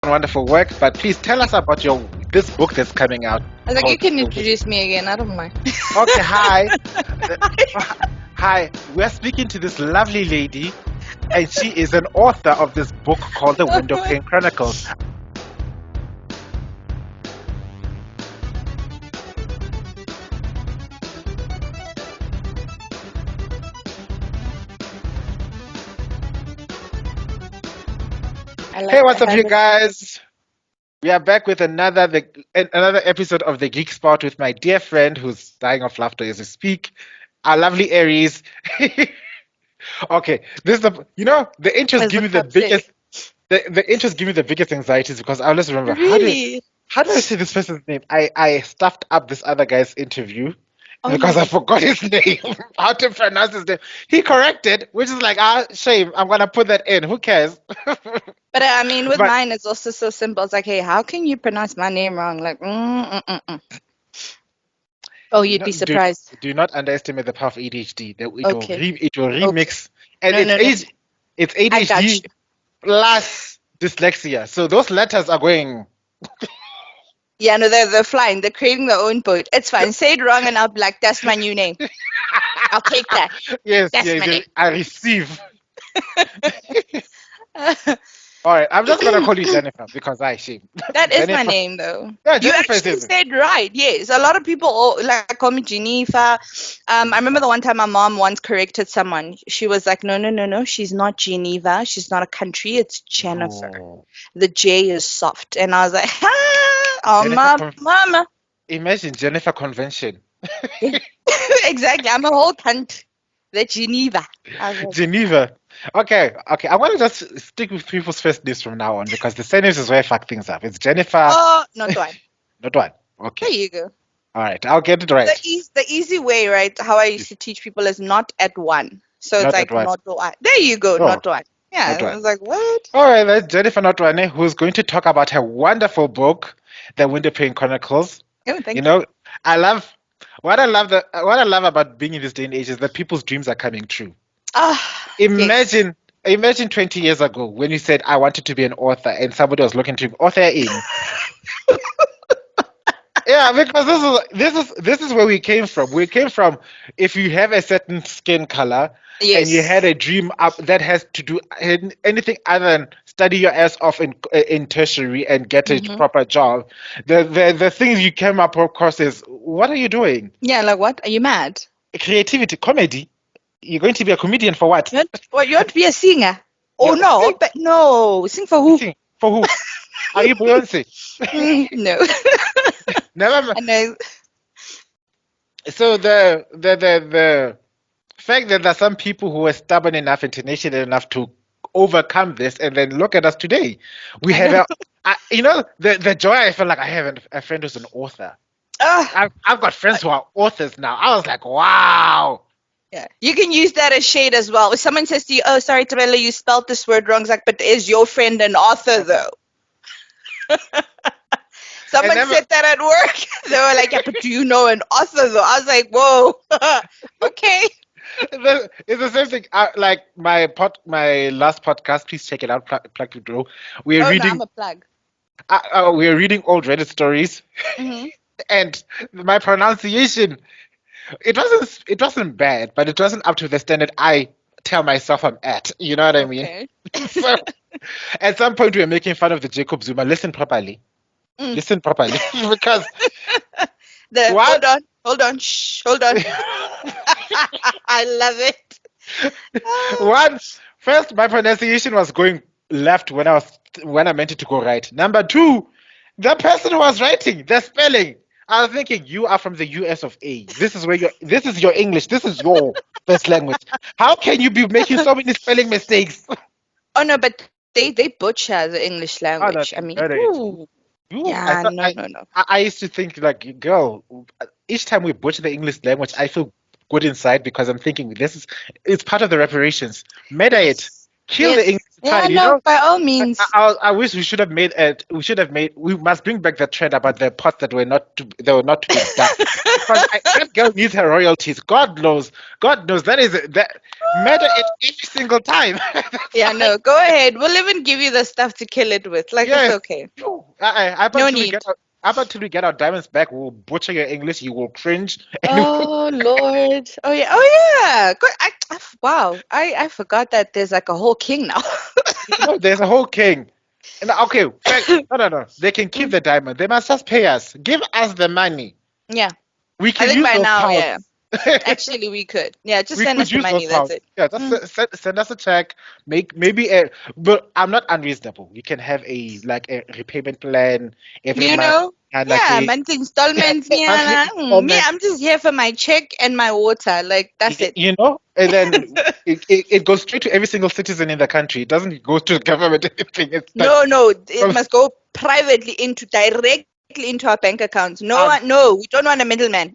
wonderful work, but please tell us about your this book that's coming out. I was like, you called can introduce me again. I don't mind. Okay, hi. Hi. We're speaking to this lovely lady, and she is an author of this book called The Windowpane Chronicles. Hey, what's up, you guys? We are back with another episode of the Geek Spot with my dear friend who's dying of laughter as we speak, our lovely Aries. Okay, this is the intros give me the biggest the intros give me the biggest anxieties because I always remember Really? how do I say this person's name? I stuffed up this other guy's interview Oh because my I forgot his name, how to pronounce his name. He corrected, which is like, shame. I'm gonna put that in. Who cares? But I mean, with But mine, it's also so simple. It's like, hey, how can you pronounce my name wrong? Like, Oh, you'd be surprised. do not underestimate the power of ADHD. That Okay. it will Okay. remix, and No, no, no. it's I got ADHD you. plus dyslexia. So those letters are going. Yeah, no, they're flying. They're creating their own boat. It's fine. Say it wrong, and I'll be like, that's my new name. I'll take that. Yes, That's yes, my yes, name. I receive. All right, I'm just gonna call you Jennifer because I shame. That is my Jennifer. name, though. Yeah, You Jennifer is actually it. said right. Yes, a lot of people like call me Geneva. I remember the one time my mom once corrected someone. She was like, "No, no, no, no. She's not Geneva. She's not a country. It's Jennifer. Oh, The J is soft." And I was like, "Oh, Jennifer. mama." Imagine Jennifer convention. Exactly. I'm a whole cunt. The Geneva. I was like, Geneva. Okay, okay. I want to just stick with people's first names from now on because the surnames is where I fuck things up. It's Jennifer, "Oh, not one." not one. There Okay. you go. All right. I'll get it right. The easy way, right? How I used to teach people is not at one. So it's Not that like one. not one. There you go, Oh, not one. Yeah, not I one. was like, what? All right. That's Jennifer Notoane, who's going to talk about her wonderful book, The Windowpane Chronicles. Oh, You thank you. know, I love what I love about being in this day and age is that people's dreams are coming true. Ah, yes. Imagine 20 years ago when you said I wanted to be an author and somebody was looking to author in. Yeah, because this is where we came from. We came from if you have a certain skin color and you had Yes. a dream up that has to do anything other than study your ass off in tertiary and get a Hmm. proper job. The things you came up across is what are you doing? Yeah, like what? Are you mad? Creativity, comedy. You're going to be a comedian for what? You want to be a singer? Oh Yeah, no, sing, but no. Sing for who? sing for who? Are you Beyonce? No. Never. I know. So the fact that there are some people who are stubborn enough and tenacious enough to overcome this, and then look at us today. We I have know. the joy I feel like I have a friend who's an author. Ah, I've got friends who are authors now. I was like, wow. yeah. You can use that as shade as well. If someone says to you, "Oh, sorry, Tebello, you spelled this word wrong," it's like, "But is your friend an author though?" And Someone then said that at work. They were like, "Yeah, but do you know an author though?" I was like, "Whoa, okay." it's the same thing. Like my last podcast. Please check it out. Plug to Grow. We're Oh no, I'm reading. a plug. We're reading old Reddit stories, Hmm. and my pronunciation it wasn't bad, but it wasn't up to the standard I tell myself I'm at. You know what I mean? Okay. So at some point we were making fun of the Jacob Zuma. Listen properly. Mm. Listen properly, because Hold what? on, hold on, shh, hold on. I love it. Ah, One, first my pronunciation was going left when I meant it to go right. Number two, the person who was writing the spelling. I was thinking you are from the US of A. This is your English. This is your first language. How can you be making so many spelling mistakes? oh no, but they butcher the English Oh, no, language. I mean, no, no, ooh, I yeah, thought no, no, no. I used to think like, girl, each time we butcher the English language, I feel good inside because I'm thinking it's part of the reparations. Meta it, Yes, kill the English yes. Yeah, Fine, no, by all means. I wish we should have made it. We should have made. We must bring back the trend about the pots that were not to. They were not to be done because that girl needs her royalties. God knows. God knows that is that matter it every single time. That's Yeah, why. no, go ahead. We'll even give you the stuff to kill it with. Like, it's Yes. okay. Phew. Up No until we need. get our diamonds back, we'll butcher your English. You will cringe. And Oh Lord. Oh yeah. Oh yeah. Good. Wow. I forgot that there's like a whole king now. there's a whole king. And okay, no. They can keep Mm, the diamond. They must just pay us. Give us the money. yeah. We I can think use by those now, pounds. yeah. Actually, we could. Yeah, just We send could us the use those money. That's pounds. it. Yeah, just Mm. send us a check. Make maybe a. But I'm not unreasonable. We can have a repayment plan every You month know? and like Yeah, a monthly installments. monthly Yeah. Me, installment. I'm just here for my check and my water. Like, that's it. And then it goes straight to every single citizen in the country. It doesn't go to the government or anything. It's like No, no, it from must go privately directly into our bank accounts. No um, one, no, we don't want a middleman.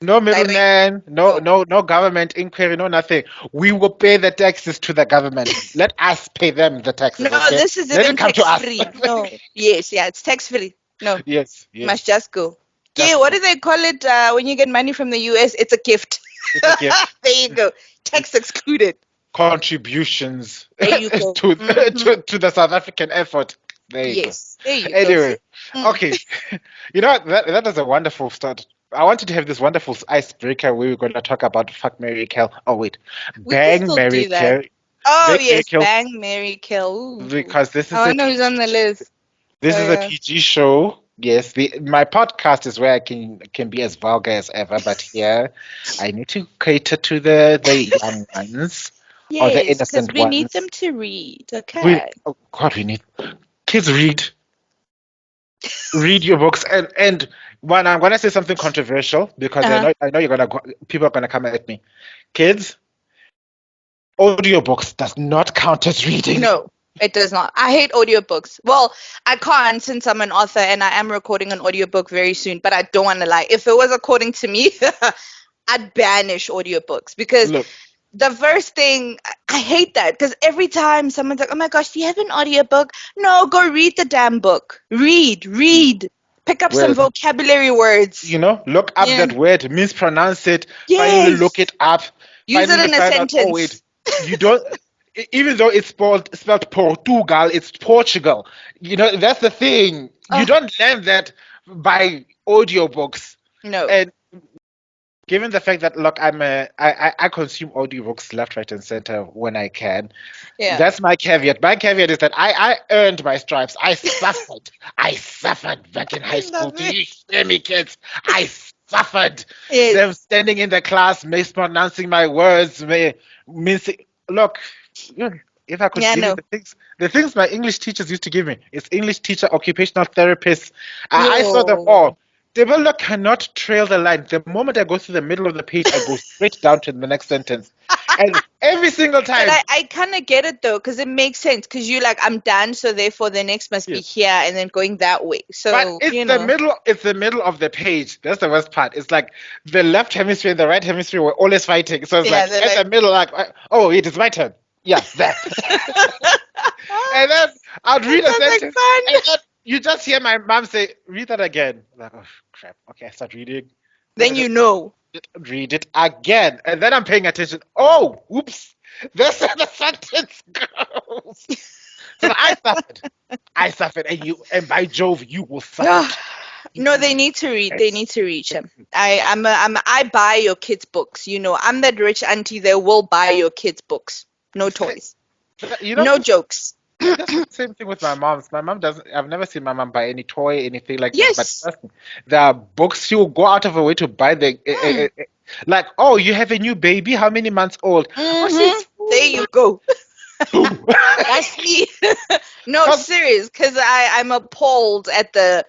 no Direct. middleman, no No. no no government inquiry, no nothing. We will pay the taxes to the government. Let us pay them the No, taxes, okay? this is Let it even come to tax us. free. No. Yes, yeah, it's tax free. No, Yes, must yes. just go. Okay, Just what go. do they call it when you get money from the US? It's a gift. It's a gift. There you go. Tax excluded. Contributions There you go. to, Hmm. to the South African effort. There you go. Yes, there you go. See? Anyway, Mm. okay. That is a wonderful start. I wanted to have this wonderful icebreaker where we're going to talk about fuck, marry, kill. Oh wait, We can bang, still marry, do that. kill, Oh, bang, marry, yes, kill, bang, Mary, kill. Ooh. because I wonder who's on the list. this Oh, is a yeah. PG show. Yes, my podcast is where I can be as vulgar as ever, but here I need to cater to the young ones or the Yes, because innocent we need them ones. to read. We Okay. oh God, we need kids read your books and when I'm gonna say something controversial because Uh-huh. I know people are gonna come at me. Kids, audiobooks does not count as reading. No, it does not. I hate audiobooks. Well, I can't since I'm an author and I am recording an audiobook very soon, but I don't want to lie. If it was according to me, I'd banish audiobooks because Look, the first thing I hate that because every time someone's like, "Oh my gosh, do you have an audiobook?" No, go read the damn book. Read. Pick up some well, vocabulary words. look up Yeah. that word, mispronounce it, finally look Yes. it up, Use it finally in a find out, oh wait, sentence. you don't even though it's spelled Portugal, it's Portugal. That's the thing. You Oh, don't learn that by audiobooks. no. And given the fact that look, I consume audiobooks left, right, and center when I can. Yeah. That's my caveat. My caveat is that I earned my stripes. I suffered. I suffered back in I high school. love Do it. you hear me, kids? I suffered. Them Yes. standing in the class, mispronouncing my words, missing. Look, you know, if I could Yeah, give you no. the things my English teachers used to give me, it's English teacher, occupational therapist. I saw them Yo. all. Tebello cannot trail the line. The moment I go through the middle of the page, I go straight down to the next sentence. And every single But time, I kind of get it though, because it makes sense. Because you're like, I'm done, so therefore the next must be yes. here and then going that way. But So, it's the middle of the page. That's the worst part. It's like the left hemisphere and the right hemisphere were always fighting. So it's yeah, like they're at the like, middle, like, oh, it is my turn. Yeah, there. And then I'd read that a sounds like sentence, and fun. then you just hear my mom say, "Read that again." I'm like, oh crap. Okay, I start reading. Then I Then just you know. read it again, and then I'm paying attention. Oh, oops, that's where the sentence goes. So I suffered. I suffered, and by Jove, you will suffer too. No, they need to read. They need to reach him. I buy your kids' books. I'm that rich auntie that will buy your kids' books. No toys. You know, No jokes. that's the same thing with my mom's. My mom doesn't. I've never seen my mom buy any toy, anything like that. But Yes. trust me, there are books she will go out of her way to buy Mm. like, oh, you have a new baby. How many months old? Oh, Mm-hmm. she's There you go. two. That's me. No, 'Cause- serious, because I'm appalled at the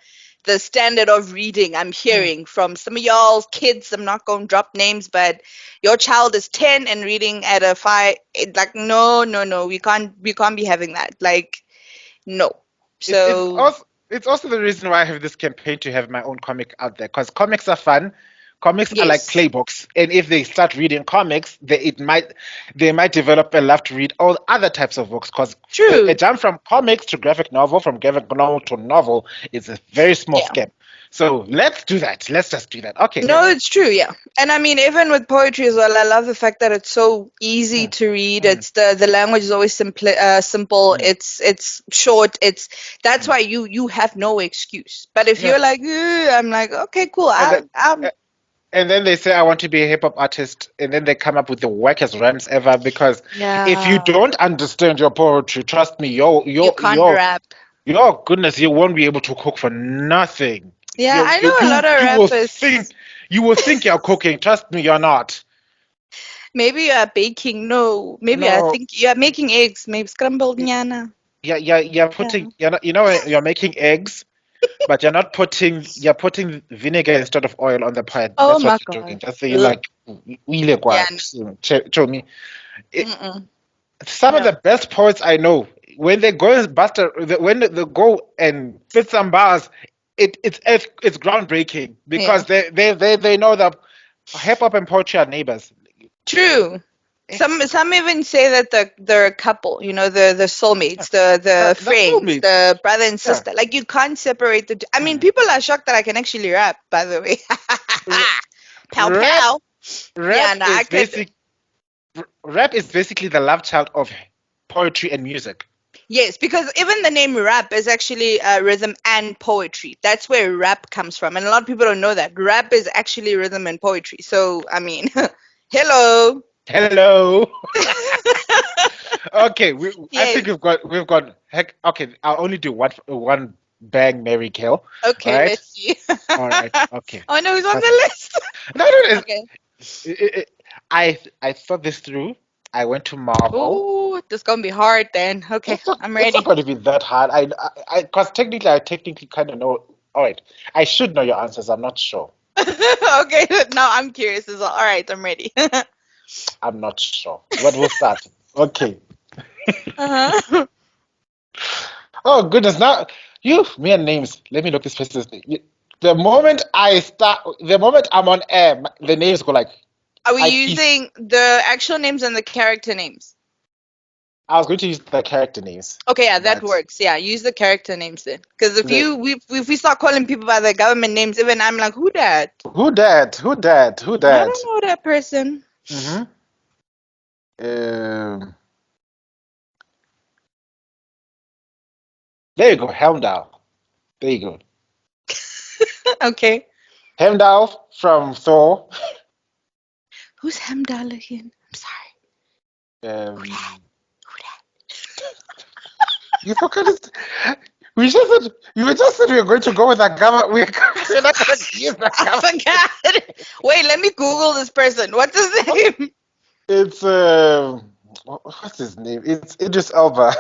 standard of reading I'm hearing from some of y'all's kids. I'm not going to drop names, but your child is 10 and reading at a 5. Like, no, we can't be having that. Like, no. it's So also the reason why I have this campaign to have my own comic out there because comics are fun. Comics are like Yes. playbooks, and if they start reading comics, they might develop a love to read all other types of books. Because a True. jump from comics to graphic novel, from graphic novel to novel, is a very small Yeah. step. So let's do that. Let's just do that. Okay, No, let's. it's true, yeah. And I mean, even with poetry as well, I love the fact that it's so easy Mm, to read. mm, It's the language is always simple. mm, It's short. It's That's mm. why you have no excuse. But if Yeah, you're like, "Ugh," I'm like, okay, cool. and then, I'm and then they say I want to be a hip hop artist, and then they come up with the wackest rhymes ever. Because if you Yeah. don't understand your poetry, trust me, You can't rap. your goodness, you won't be able to cook for nothing. Yeah, You I you know a lot you of you will think rappers. you're cooking. Trust me, you're not. Maybe you are baking. No, maybe I No, think you are making eggs. Maybe scrambled nyana. you're Yeah. putting you're not, when you're making eggs, but you're putting vinegar instead of oil on the pot. Oh That's what my you're doing. God. Just so you Ugh. like really Yeah. quite show me. Mm-mm. Some of No. the best poets I know, when they go and when they go and spit some bars, it's groundbreaking Yeah. because they know that hip hop and poetry are neighbors. True. Some even say that they're a couple, the soulmates, the That's friends, soulmates. the brother and Yeah. sister. Like you can't separate the two. I mean, Mm. people are shocked that I can actually rap, by the way. R- Pow Rap pow. Yeah, rap no, I is could. basic rap is basically the love child of poetry and music. Yes, because even the name rap is actually rhythm and poetry. That's where rap comes from, and a lot of people don't know that rap is actually rhythm and poetry. So I mean, hello. Hello. Okay, I think Yes. we've got heck. Okay, I'll only do one bang, Mary kill. All Okay, right, let's see. all right, okay. Oh no, who's on 'Cause- the list? no, no, Okay. I thought this through. I went to Marvel. Oh, this gonna be hard then. Okay, I'm It's not ready. going to be that hard. Because I technically kind of know. All right, I should know your answers. I'm not sure. Okay, now I'm curious as well. All right, I'm ready. I'm not sure. But we'll start. Okay. Uh-huh. Oh goodness! Now me and names. Let me look this person's name. The moment I'm on air, the names go like Are we I piece. using the actual names and the character names? I was going to use the character names, Okay, yeah, that but works. Yeah, use the character names then. Because the if we start calling people by their government names, even I'm like, who that? who that? Who that? Who I that? don't know that person. Mm-hmm. Um, there you go, Helmdall. There you go, Okay. Helmdall from Thor. Who's Hamdal again? I'm sorry. Who that? Um, Who you forgot it. We just said we were going to go with the government. We're not going to use the I government. forgot. Wait, let me Google this person. What's his name? It's what's his name? It's Idris Elba.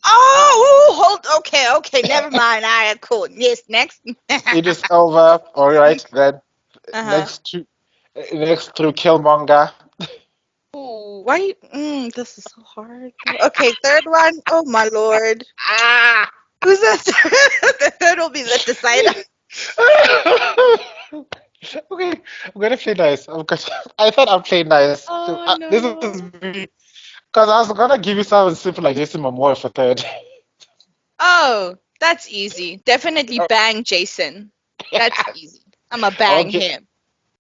Oh, ooh, okay, never mind. All right, cool. Yes, next. Idris Elba. All right, then Uh-huh. next to next to Killmonger. Ooh, why? This is so hard. Okay, third one. Oh my lord. Ah. Who's the third? The third will be the decider. Okay, I'm gonna play nice. I thought I'd play nice. Oh This is no. me because I was gonna give you something simple like Jason Momoa for third. Oh, that's easy. Definitely Oh, bang Jason. That's easy. I'm a bang okay, him.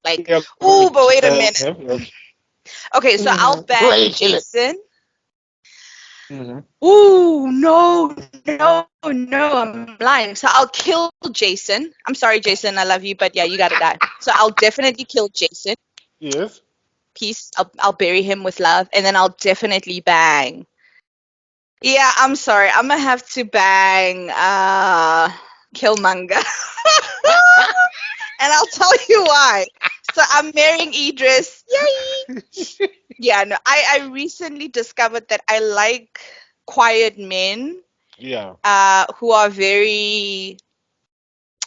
Like, you're going ooh, to but wait a kill minute. him. Okay. Okay, so I'll Wait, bang kill it. Jason. Mm-hmm. Ooh, no, I'm lying. So I'll kill Jason. I'm sorry, Jason, I love you, but yeah, you gotta die. So I'll definitely kill Jason. Yes. Peace. I'll bury him with love, and then I'll definitely bang. Yeah, I'm sorry. I'm gonna have to bang Killmonger. And I'll tell you why. So I'm marrying Idris. Yay! Yeah, no, I recently discovered that I like quiet men Yeah. who are very,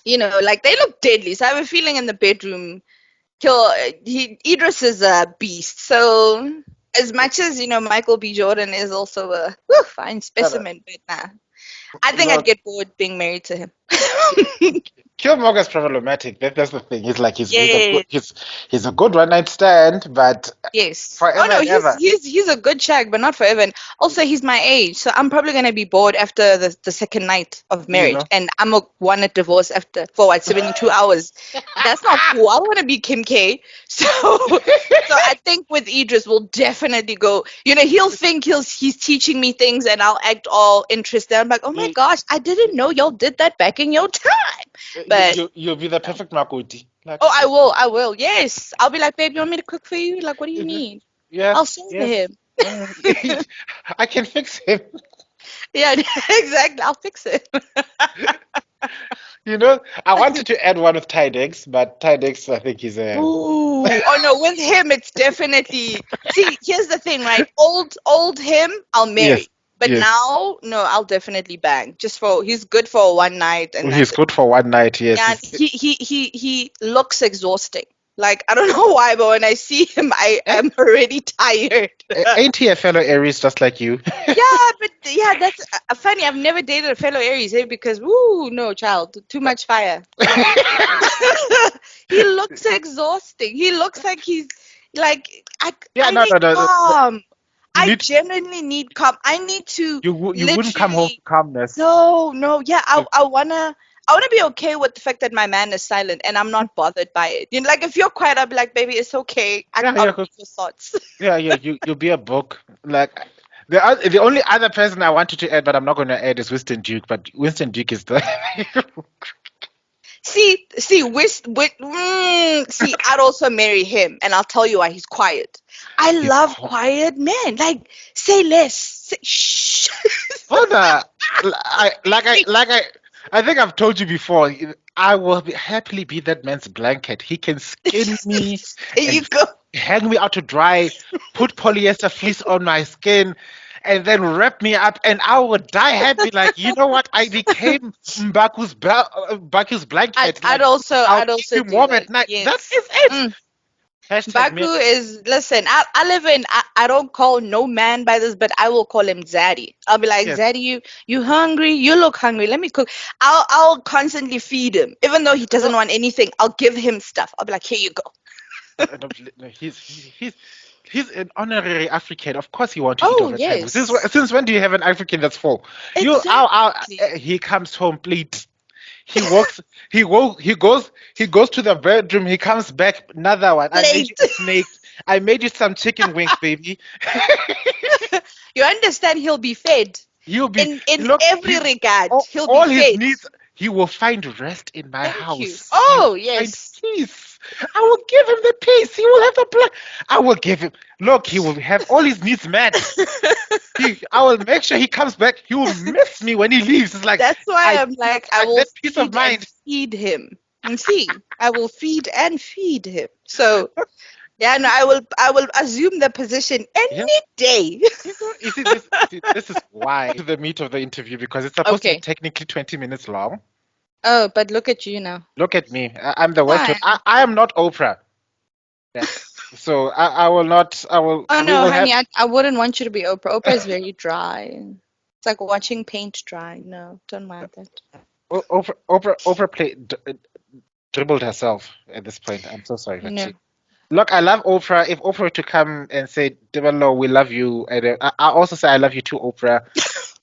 like they look deadly. So I have a feeling in the bedroom, Idris is a beast. So as much as, Michael B. Jordan is also a fine No, specimen, but nah, I think I'd no, get bored being married to him. Killmonger's problematic. That's the thing. He's like Yes. he's a good one night stand, but Yes. Oh forever no, and ever, he's a good shag, but not forever. And also, he's my age, so I'm probably gonna be bored after the second night of you marriage, know. and I'm a want a divorce after for what 72 hours. That's not cool. I want to be Kim K. So I think with Idris, we'll definitely go. You know, he'll think he's teaching me things, and I'll act all interested. I'm like, oh my you, gosh, I didn't know y'all did that back in your time. But you'll be the perfect Makoti. Like, oh, I will. Yes, I'll be like, babe, you want me to cook for you? Like, what do you need? I'll yes, serve yes. him. I can fix him. Yeah, exactly. I'll fix it. You know, I wanted to add one with Tydex, but Tydex, I think he's a Ooh. Oh no, with him it's definitely. See, here's the thing, right? Old him, I'll yes, marry. But yes. now, no, I'll definitely bang. Just for he's good for one night and He's that's it. good for one night. Yes, Yeah, and he looks exhausting. Like I don't know why, but when I see him, I ain't, am already tired. ain't he a fellow Aries just like you? Yeah, but yeah, that's funny. I've never dated a fellow Aries, because woo, no, child, too much fire. He looks exhausting. He looks like he's like Yeah, I no, need no, no, no. calm. You I need genuinely need calm. I need to you wouldn't come home to literally calmness. no, yeah. I wanna be okay with the fact that my man is silent and I'm not bothered by it. You know, like if you're quiet, I'll be like, baby, it's okay. Yeah, I'll yeah, read your thoughts. yeah, yeah. You'll be a book. Like the only other person I wanted to add, but I'm not going to add is Winston Duke. But Winston Duke is the See, I'd also marry him, and I'll tell you why. He's quiet. I he's love quiet men. Like, say less. Shh. Father, I think I've told you before. I will happily be that man's blanket. He can skin me There you and go. hang me out to dry, put polyester fleece on my skin, and then wrap me up, and I would die happy. Like, you know what? I became Mbaku's I'd, blanket. I'd Like, also, I'll I'd keep also him do warm that. at night. That Yes. is it. Mm. Hashtag Baku me. is, listen, I live in, I don't call no man by this, but I will call him Zaddy. I'll be like, Yes. Zaddy, you hungry? You look hungry. Let me cook. I'll constantly feed him. Even though he doesn't No, want anything, I'll give him stuff. I'll be like, here you go. no, he's an honorary African. Of course, he wants to eat Oh, all the time. yes. Since when do you have an African that's full? Exactly. He comes home, please. He walks. He goes to the bedroom. He comes back. Another one. I made you Late. a snake. I made you some chicken wings, baby. You understand he'll be fed. He'll be In look. every regard, he'll be All his fed. needs. He will find rest in my Thank you. house. He will Oh, find yes. peace. I will give him the peace. He will have the blood. I will give him. Look, he will have all his needs met. I will make sure he comes back. He will miss me when he leaves. It's like That's why I'm like, I will that peace of feed and mind. feed him. And see, I will feed and feed him. So yeah, no, I will assume the position Yeah. any day. This is why to the meat of the interview because it's supposed to be Okay. technically 20 minutes long. Oh, but look at you now. Look at me. I'm the worst host. Fine. I am not Oprah. Yeah. So I will not. I will. Oh We no, will have honey, I wouldn't want you to be Oprah. Oprah is very dry. It's like watching paint dry. No, don't mind that. Oprah dribbled herself at this point. I'm so sorry, but No. look. I love Oprah. If Oprah were to come and say, "Tebello, we love you," and I also say, "I love you too, Oprah."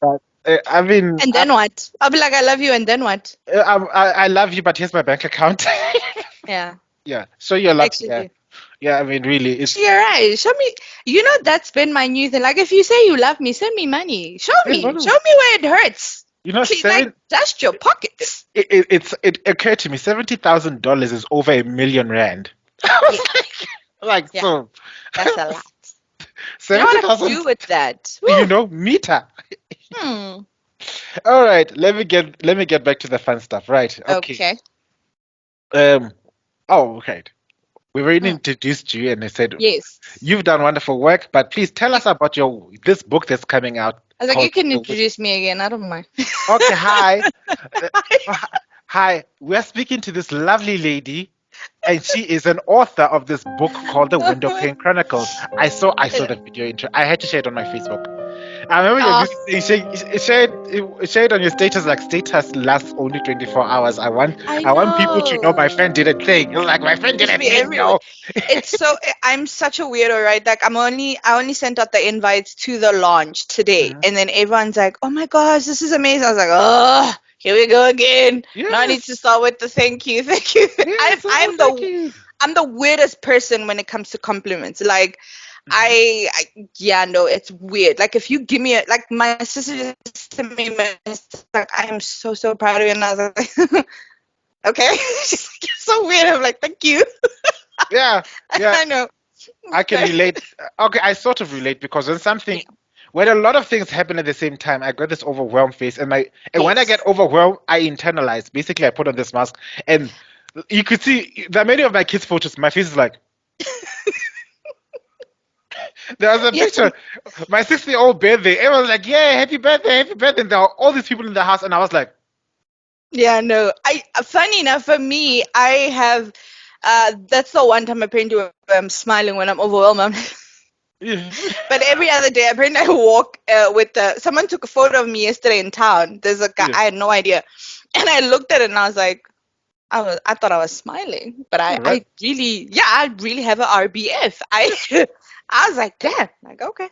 But I mean, And then what? I'll be like, I love you, and then what? I love you, but here's my bank account. Yeah, Yeah, show your love. Yeah, actually. yeah. I mean, really, it's You're right. Show me. You know, that's been my new thing. Like, if you say you love me, send me money. Show it's me. one Show of- me where it hurts. you know, Like, dust your pockets. it occurred to me $70,000 is over R1 million. I Yeah, was like yeah, so that's a lot. You know seventy what I could thousand. do with that? You Woo. know, meter. Hmm. All right, let me get back to the fun stuff. Right. Okay. Okay. Um. Oh, okay. We already Hmm. introduced you, and I said Yes. you've done wonderful work. But please tell us about your this book that's coming out I was like, you called can The Wind. introduce me again. I don't mind. Okay. Hi. Uh, Hi. We're speaking to this lovely lady, and she is an author of this book called The Windowpane Chronicles. I saw the video intro. I had to share it on my Facebook. I remember your Oh, music saying, share it on your status, like status lasts only 24 hours. I I want people to know my know. friend did a thing. It was like, my friend did Just a be thing, everywhere. yo. It's so I'm such a weirdo, right? Like I only sent out the invites to the launch today, Mhm. and then everyone's like, "Oh my gosh, this is amazing!" I was like, "Oh, here we go again." Now I need to Yes. start with the thank you, thank you. Yes. Oh, thank you. I'm the weirdest person when it comes to compliments. Like Mhm. yeah, no, it's weird. Like if you give me a like my sister just sent me a message like I am so proud of you, and I was like, okay, she's like, you're so weird. I'm like, thank you. Yeah. Yeah. I know. I can relate. Okay, I sort of relate because Yeah. when a lot of things happen at the same time, I got this overwhelmed face, and when I get Yes. overwhelmed, I internalize. Basically, I put on this mask, and you could see there are many of my kids' photos. My face is like there was a Yeah. picture, my 60-year-old birthday. Everyone was like, "Yeah, happy birthday!" And there were all these people in the house, and I was like, Yeah. No. I. Funny enough, for me, I have. That's the one time apparently I'm smiling when I'm overwhelmed. yeah, But every other day, apparently I walk with someone took a photo of me yesterday in town. There's a guy yeah, I had no idea, and I looked at it and I was like, I thought I was smiling, but right. I really have a RBF. I was like, damn, like okay.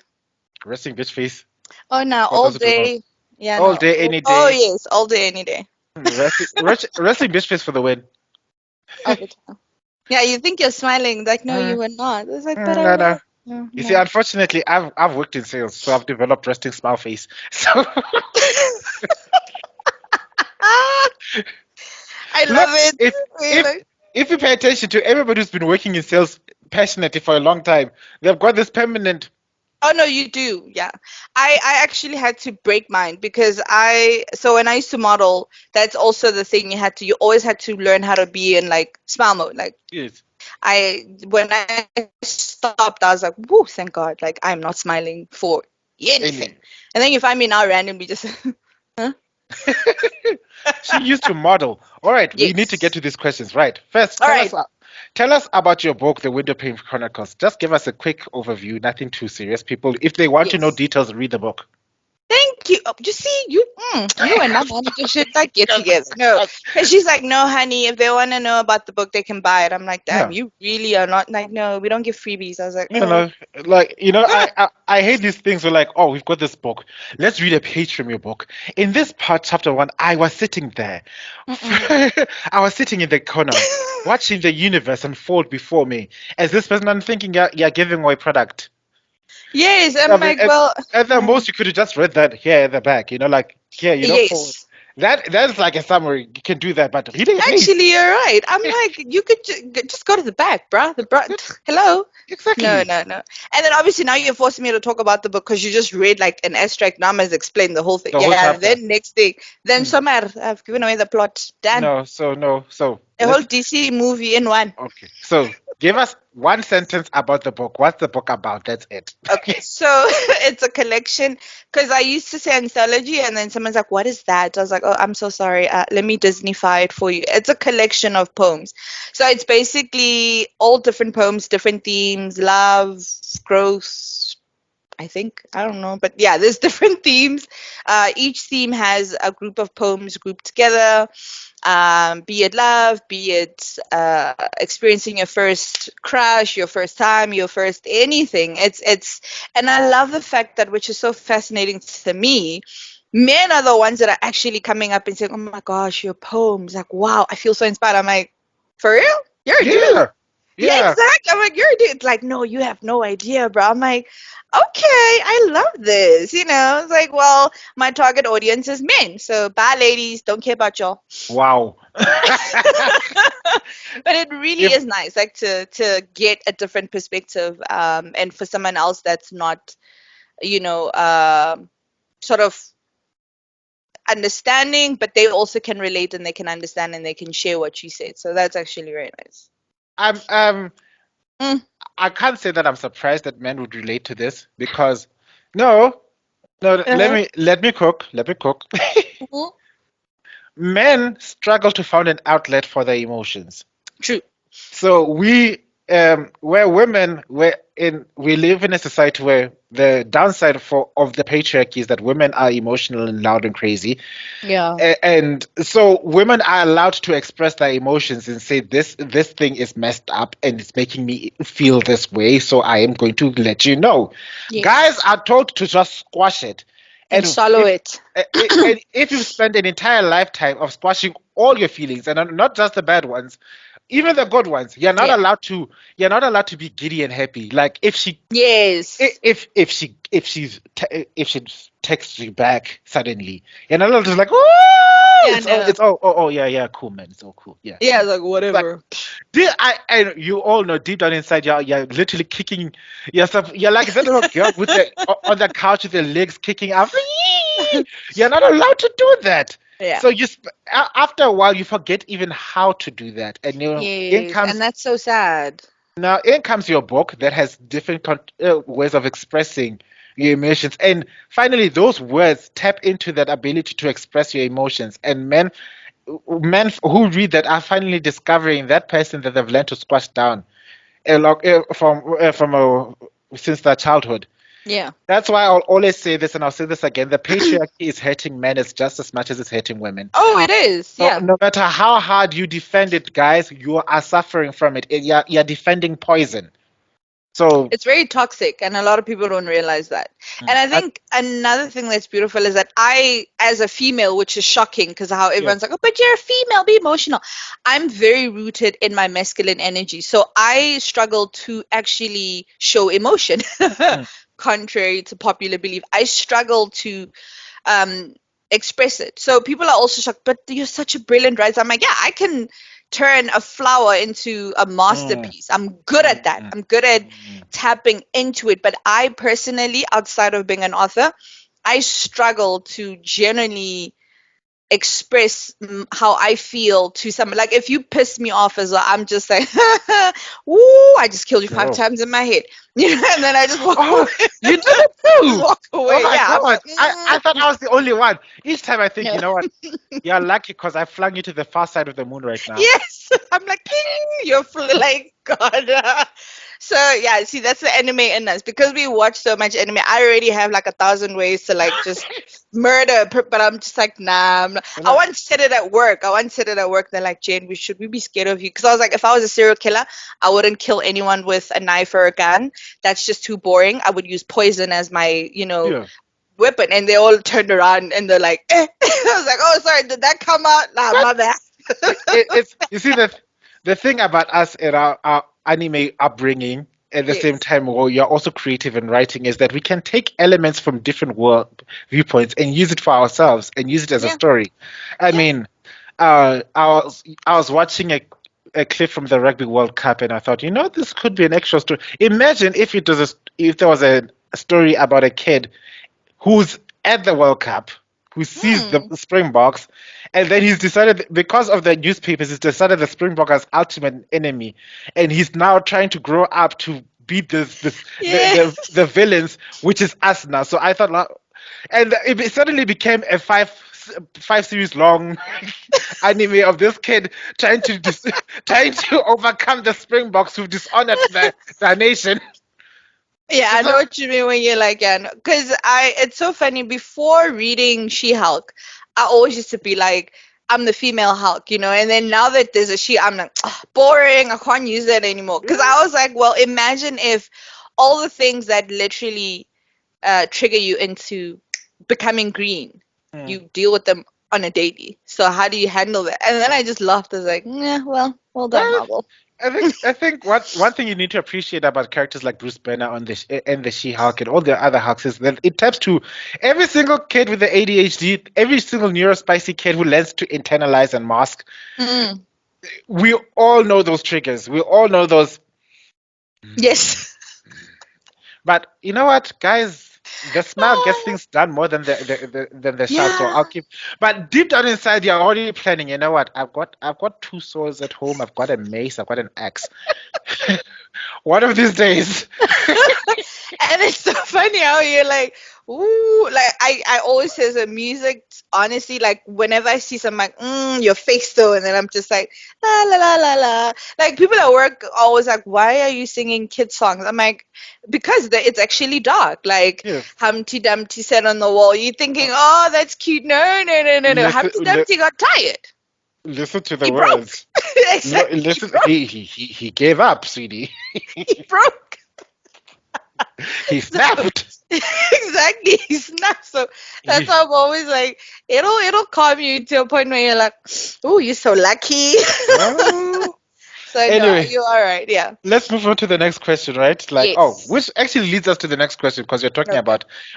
Resting bitch face Oh, now for all those who don't know. day. Yeah, All no. day, any Oh, day. yes, all day, any day, Resting bitch face for the win. all the time. Yeah, you think you're smiling, like no, Mm, you were not. It's like, but I no, no. was. No, You see, no. unfortunately, I've worked in sales, so I've developed resting smile face. So Ah, I love look, it. if Really. if you pay attention to everybody who's been working in sales passionately for a long time, they've got this permanent. Oh no, you do. Yeah. I actually had to break mine because so when I used to model, that's also the thing you always had to learn how to be in like smile mode. Like Yes, when I stopped, I was like, whoo, thank God. Like I'm not smiling for anything. any. And then you find me now randomly just huh? She used to model. All right, we need to get Yes. to these questions. Right. First, All right. tell us about your book, The Windowpane Chronicles. Just give us a quick overview, nothing too serious. People, if they want to know Yes. details, read the book. Thank you. Oh, you see, you and my manager should like get together. No, because she's like, no, honey, if they want to know about the book, they can buy it. I'm like, damn, Yeah. you really are not like, no, we don't give freebies. I was like, You oh, know, like, I hate these things where like, oh, we've got this book. Let's read a page from your book. In this part, chapter one, I was sitting there. mm-mm. I was sitting in the corner, watching the universe unfold before me. As this person, I'm thinking, you're giving away product. Yes, I I'm mean, like, well, at the most, you could have just read that here at the back, like, here, for yes. that's like a summary. You can do that, but reading a page. Actually, you're right. I'm like, you could just go to the back, bruh. Hello. No, Exactly. no, no. And then obviously now you're forcing me to talk about the book because you just read like an abstract numbers explain the whole thing. The whole Yeah. chapter. Then next thing, then Hmm. somewhere I've given away the plot. Done. No, so A whole let's. DC movie in one. Okay. So give us one sentence about the book. What's the book about? That's it. Okay, so it's a collection because I used to say anthology, and then someone's like, "What is that?" I was like, "Oh, I'm so sorry. Let me Disneyfy it for you." It's a collection of poems, so it's basically all different poems, different themes, love, growth. I think I don't know, but yeah, there's different themes. Each theme has a group of poems grouped together, be it love, be it experiencing your first crush, your first time, your first anything. And I love the fact that, which is so fascinating to me, men are the ones that are actually coming up and saying, "Oh my gosh, your poems! Like, wow, I feel so inspired." I'm like, for real? You're a dude. Yeah. Yeah, Yeah. exactly. I'm like, you're a dude. It's like, no, you have no idea, bro. I'm like, okay, I love this. It's like, well, my target audience is men. So bye ladies, don't care about y'all. Wow. But it really If is nice, like to get a different perspective, and for someone else that's not, you know, sort of understanding, but they also can relate and they can understand and they can share what you said. So that's actually very nice. I'm Mm, I can't say that I'm surprised that men would relate to this because no, no, uh-huh. let me cook. Let me cook. Mhm. Men struggle to find an outlet for their emotions. True. So we we live in a society where the downside of the patriarchy is that women are emotional and loud and crazy. Yeah. And so women are allowed to express their emotions and say this thing is messed up and it's making me feel this way, so I am going to let you know. Yes. Guys are told to just squash it. And And swallow it. if you've spent an entire lifetime of squashing all your feelings, and not just the bad ones, even the good ones, Yeah. you're not allowed to be giddy and happy. Like Yes. if she texts you back suddenly, you're not allowed to like, oh, Yeah, no. yeah, cool, man, it's all cool, yeah. Yeah, like But whatever. you all know deep down inside, you're literally kicking yourself. You're like that little girl with the on the couch with your legs kicking up. You're not allowed to do that. Yeah. So after a while, you forget even how to do that, and Yes. And that's so sad. in comes your book that has different ways of expressing your emotions, and finally, those words tap into that ability to express your emotions, and men who read that are finally discovering that person that they've learned to squash down from since their childhood. Yeah. That's why I'll always say this, and I'll say this again: the patriarchy is hurting men as just as much as it's hurting women. Oh, it is. So Yeah. no matter how hard you defend it, guys, you are suffering from it. You're defending poison. So It's very toxic, and a lot of people don't realize that. And I I, think another thing that's beautiful is that I, as a female, which is shocking because how yeah, everyone's like, oh, but you're a female, be emotional. I'm very rooted in my masculine energy. So I struggle to actually show emotion, mm, contrary to popular belief. I struggle to um, express it. So people are also shocked, but you're such a brilliant writer. I'm like, yeah, I can turn a flower into a mm, masterpiece. I'm good at that. mm, I'm good at mm, tapping into it. But I personally, outside of being an author, I struggle to genuinely express how I feel to someone. Like if you piss me off as well, I'm just like, woo, I just killed you five girl. times in my head. You know, and then I just walk Oh, away. you did it Just too. walk Oh away. my Yeah, I'm God. like, I thought I was the only one. Each time I think, no. you know what? You're lucky because I flung you to the far side of the moon right now. Yes, I'm like, ding, you're like God. So yeah, see, that's the anime in us because we watch so much anime. I already have like 1,000 ways to like just murder, but I'm just like, nah. You I know, once said it at work. They're like, Jane, we be scared of you? Because I was like, if I was a serial killer, I wouldn't kill anyone with a knife or a gun. That's just too boring. I would use poison as my, yeah. weapon. And they all turned around and they're like, eh. I was like, oh, sorry, did that come out? Nah, But my bad. it's you see the thing about us in our anime upbringing at the same Yes. time while you're also creative in writing is that we can take elements from different world viewpoints and use it for ourselves and use it as a Yeah. story. I Yeah. mean, I was watching a clip from the Rugby World Cup and I thought, this could be an extra story. Imagine if there was a story about a kid who's at the World Cup, who sees the Hmm. Springboks, and then he's decided because of the newspapers, he's decided the Springbok as ultimate enemy, and he's now trying to grow up to beat Yeah. the villains, which is us now. So I thought, and it suddenly became a five series long anime of this kid trying to overcome the Springboks who dishonored the nation. Yeah, I know So, what you mean when you're like, yeah, because it's so funny. Before reading She-Hulk, I always used to be like, I'm the female Hulk, and then now that there's a she, I'm like, "Ugh, boring. I can't use that anymore. Because I was like, well, imagine if all the things that literally trigger you into becoming green, mm. you deal with them on a daily. So how do you handle that? And then I just laughed. I was like, yeah, well done, Well, Marvel. I think one thing you need to appreciate about characters like Bruce Banner and the She-Hulk and all the other Hulks is that it taps to every single kid with the ADHD, every single neurospicy kid who learns to internalize and mask. Mm, We all know those triggers. We all know those. yes. But you know what, guys? The smile gets things done more than the shout. So I'll Yeah. keep. But deep down inside, you're already planning. You know what? I've got two swords at home. I've got a mace. I've got an axe. One of these days. And it's so funny how you're like, ooh, like I always say the music, honestly, like whenever I see some like, your face though, and then I'm just like, la la la la la. Like people at work are always like, why are you singing kid songs? I'm like, because it's actually dark. Like Yes. Humpty Dumpty sat on the wall. You're thinking, oh, that's cute. No, no, no, no, no. Listen, Humpty Dumpty got tired. listen to the He broke. words. No, Exactly, he listen. broke. He gave up, sweetie. He broke. He So snapped. exactly, he's not. So that's He- why I'm always like, it'll calm you to a point where you're like, oh, you're so lucky. oh. So no, Anyway, you're all right. Yeah. let's move on to the next question, right? Like, oh, Yes. which actually leads us to the next question because Okay.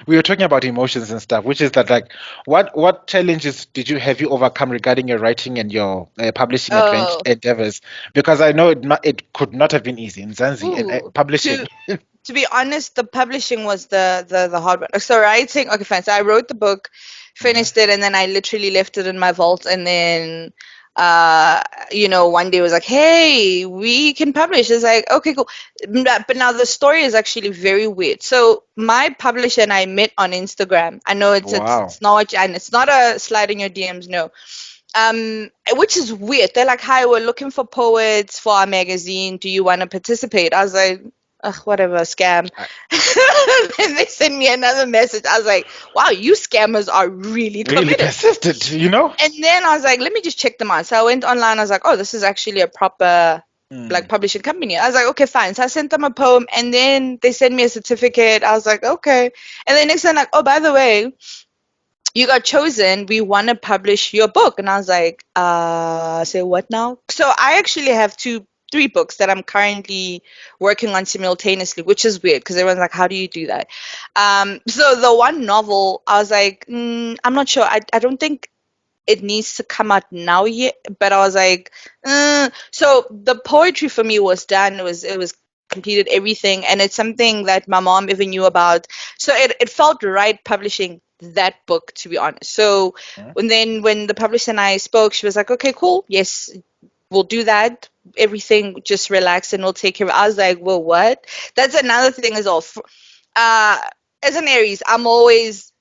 we were talking about emotions and stuff, which is that like, what challenges did you have you overcome regarding your writing and your publishing Oh, endeavors? Because I know it could not have been easy in Zanzi and ooh. publishing. To be honest, the publishing was the hard one. So writing, okay, fine. So I wrote the book, Mhm. finished it, and then I literally left it in my vault. And then, uh, one day it was like, hey, we can publish. It's like, okay, cool. But now the story is actually very weird. So my publisher and I met on Instagram. I know Wow. it's not, and it's not a slide in your DMs, no. Which is weird. They're like, hi, we're looking for poets for our magazine. Do you want to participate? I was like, ugh, whatever, scam. I And they sent me another message. I was like, wow, you scammers are really really committed. persisted, you know? And then I was like, let me just check them out. So I went online. I was like, oh, this is actually a proper Mm. like publishing company. I was like, okay, fine. So I sent them a poem, and then they sent me a certificate. I was like, okay. And then next time, like, oh, by the way, you got chosen. We want to publish your book. And I was like, say what now? So I actually have three books that I'm currently working on simultaneously, which is weird because everyone's like, how do you do that? So the one novel, I was like, I'm not sure. I don't think it needs to come out now yet, but I was like, so the poetry for me was done. It was completed everything, and it's something that my mom even knew about. So it felt right publishing that book, to be honest. So Mm. when the publisher and I spoke, she was like, okay, cool, yes, we'll do that. Everything, just relax and we'll take care of it. I was like, well, what? That's another thing as well. Uh, as an Aries, I'm always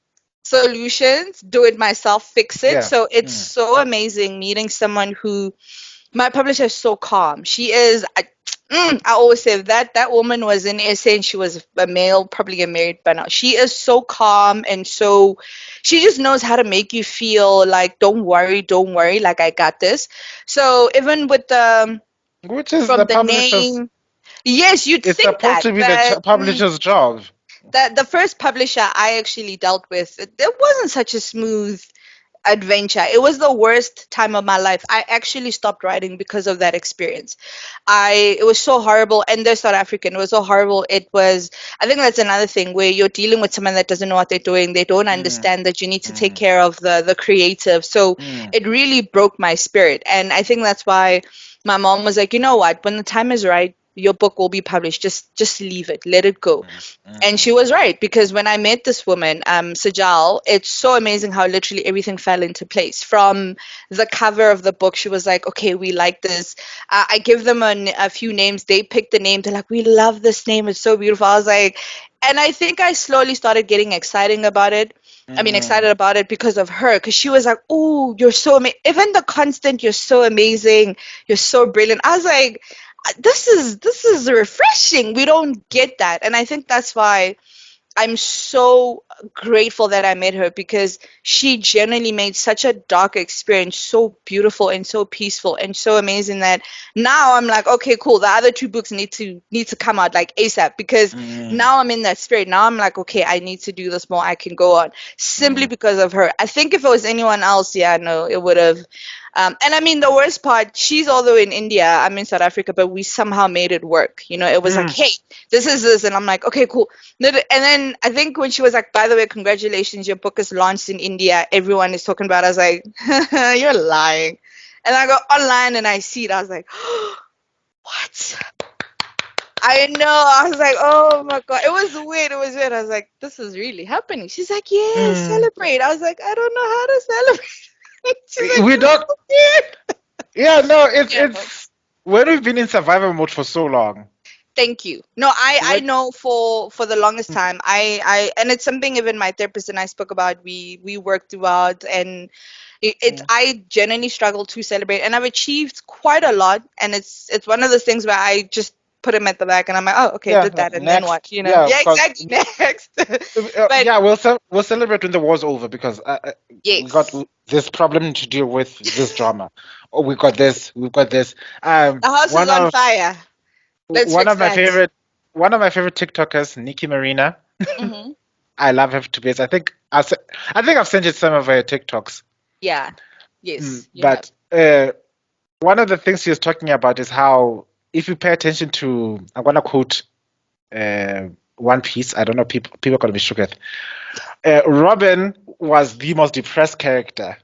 solutions, do it myself, fix it. Yeah. So it's Mm. so amazing meeting someone who, my publisher is so calm. She is, I always say that woman was in SA and she was a male, probably get married by now. She is so calm and so, she just knows how to make you feel like, don't worry, like I got this. So even with Which is from the the publisher's, name, yes, you'd it's think supposed that, to be the but publisher's job. the first publisher I actually dealt with, it wasn't such a smooth adventure. It was the worst time of my life. I actually stopped writing because of that experience. It was so horrible, and they're South African. It was so horrible. It was, I think that's another thing where you're dealing with someone that doesn't know what they're doing. They don't Mm. understand that you need to take Mm. care of the creative. So Mm. it really broke my spirit. And I think that's why my mom was like, you know what, when the time is right, your book will be published. Just leave it. Let it go. Mm. And Mm. she was right, because when I met this woman, Sajal, it's so amazing how literally everything fell into place. From the cover of the book, she was like, okay, we like this. I give them a few names. They picked the name. They're like, we love this name. It's so beautiful. I was like, and I think I slowly started getting excited about it. I mean, excited Mm. about it because of her, because she was like, oh, you're so amazing. Even the constant, you're so amazing. You're so brilliant. I was like, this is refreshing. We don't get that. And I think that's why I'm so grateful that I met her, because she genuinely made such a dark experience so beautiful and so peaceful and so amazing that now I'm like, okay, cool. The other two books need to come out like ASAP, because Mm. now I'm in that spirit. Now I'm like, okay, I need to do this more. I can go on simply Mm. because of her. I think if it was anyone else, yeah, no, it would have. And I mean, the worst part, she's all the way in India. I'm in South Africa, but we somehow made it work. It was like, Mm. hey, this is this. And I'm like, okay, cool. And then I think when she was like, by the way, congratulations, your book is launched in India. Everyone is talking about it. I was like, you're lying. And I go online and I see it. I was like, what? I know. I was like, oh my God. It was weird. It was weird. I was like, this is really happening. She's like, yeah, Mm. celebrate. I was like, I don't know how to celebrate. She's like, We this is don't. so weird. Yeah, no. It's Yeah. it's when we've been in survival mode for so long. Thank you. No, I What? know for the longest time, and it's something even my therapist and I spoke about. We worked throughout, and it's Mm. I genuinely struggle to celebrate, and I've achieved quite a lot, and it's one of those things where I just put him at the back, and I'm like, oh, okay, Yeah, did that, and then what, next. you know? Yeah, Yeah, because exactly. Next, but yeah, we'll celebrate when the war's over because we got yes, this problem to deal with, this drama. Oh, we got this. We've got this. the house is One on of fire. Let's one fix of my that. favorite one of my favorite TikTokers, Nikki Marina. Hmm. I love her to bits. I think I've sent you some of her TikToks. Yeah. Yes, you have. But one of the things she was talking about is how if you pay attention to, I'm gonna quote uh, One Piece. I don't know, people are gonna be shook at. Robin was the most depressed character,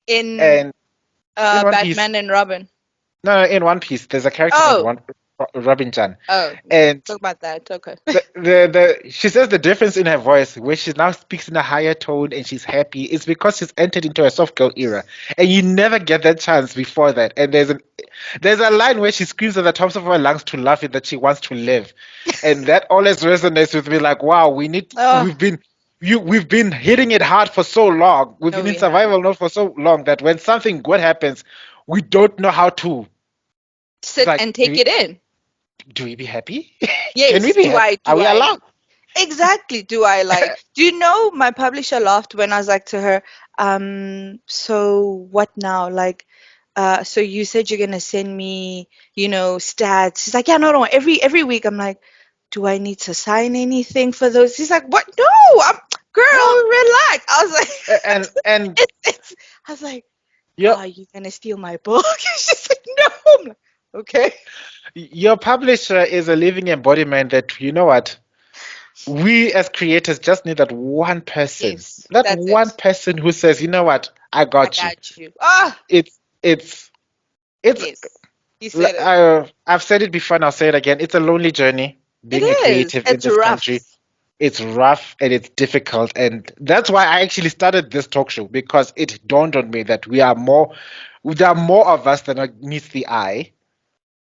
In and in One Piece, Batman and Robin. no, in One Piece, there's a character called Oh, Robin Chan, oh, and talk about that. Okay. she says the difference in her voice, where she now speaks in a higher tone and she's happy, is because she's entered into a soft girl era, and you never get that chance before that. And there's a line where she screams at the tops of her lungs to laugh it that she wants to live, and that always resonates with me. Like, wow, Oh, we've been hitting it hard for so long. We've no, been in we have. survival mode for so long that when something good happens, we don't know how to. It's Sit like, and take it in. do we be happy? Can we Yes, be happy? Are do we I? allowed? Exactly, do I like? Do you know my publisher laughed when I was like to her, so what now? Like, so you said you're gonna send me, stats. She's like, yeah, no, no, every week. I'm like, do I need to sign anything for those? She's like, what? No, No. girl, relax. I was like, And I was like, your are you gonna steal my book? She's like, no. I'm like, okay. your publisher is a living embodiment that, you know what, we as creators just need Yes, that that's it. one person who says, you know what, I I got you. got you. Ah, It's it's it's yes. You said it. I've said it before and I'll say it again. It's a lonely journey It being a is. creative in It's this rough. country. It's rough and it's difficult, and that's why I actually started this talk show, because it dawned on me that there are more of us than meets the eye.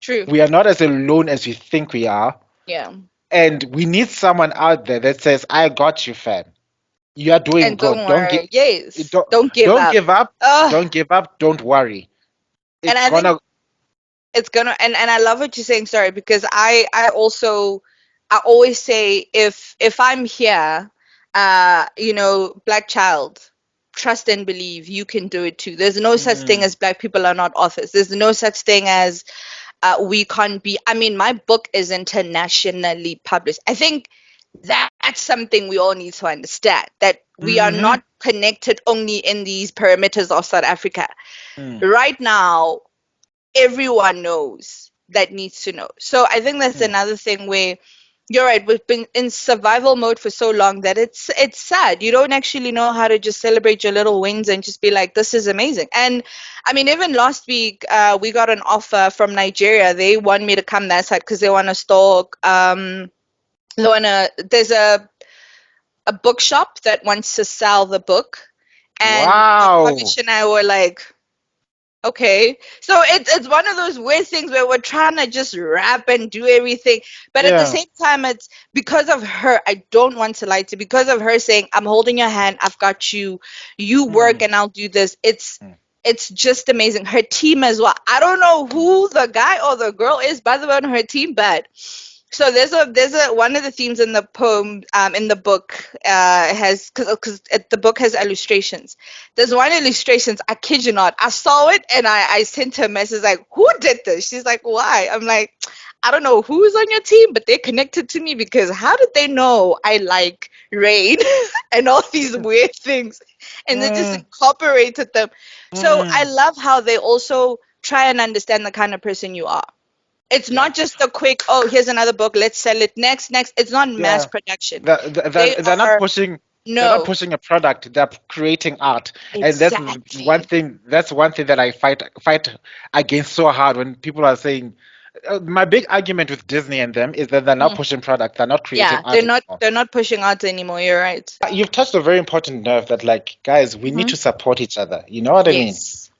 True. We are not as alone as we think we are. Yeah. And we need someone out there that says, I got you, fam. You are doing And good. don't worry. Yes. Don't Don't give don't up. give up. Oh, Don't give up. Don't worry. and It's I think gonna it's gonna and I love what you're saying, sorry, because I always say if I'm here, black child, trust and believe you can do it too. There's no such thing mm, as black people are not authors. There's no such thing as we can't be. I mean, my book is internationally published. I think that's something we all need to understand, that we are hmm not connected only in these perimeters of South Africa. mm, Right now, everyone knows that needs to know. So I think that's mm. another thing where you're right. We've been in survival mode for so long that it's sad. You don't actually know how to just celebrate your little wins and just be like, "This is amazing." And I mean, even last week, we got an offer from Nigeria. They want me to come that side because they want to store. There's a bookshop that wants to sell the book, and the Wow. publisher and I were like, okay. So it's one of those weird things where we're trying to just rap and do everything. But at the Yeah. same time, it's because of her. I don't want to lie to, because of her saying, I'm holding your hand, I've got you, you work Mm, and I'll do this. mm, It's just amazing. Her team as well. I don't know mm. who the guy or the girl is, by the way, on her team, but so there's a one of the themes in the poem, in the book, has, because the book has illustrations. There's one illustrations, I kid you not, I saw it and I sent her a message like, who did this? She's like, why? I'm like, I don't know who's on your team, but they're connected to me, because how did they know I like rain and all these weird things, and they just Mm, incorporated them. So I mm. love how they also try and understand the kind of person you are. It's Yeah. not just a quick, oh, here's another book, let's sell it next. It's not mass Yeah. production. They They're not are, pushing. They're not no, pushing a product. They're creating art, and that's one exactly. thing. That's one thing that I fight against so hard when people are saying. My big argument with Disney and them is that they're not Mm. pushing product. They're not creating Yeah, art anymore. they're not pushing out anymore. You're right. You've touched a very important nerve that, like, guys, we need Hmm. to support each other. You know what I mean? Yes,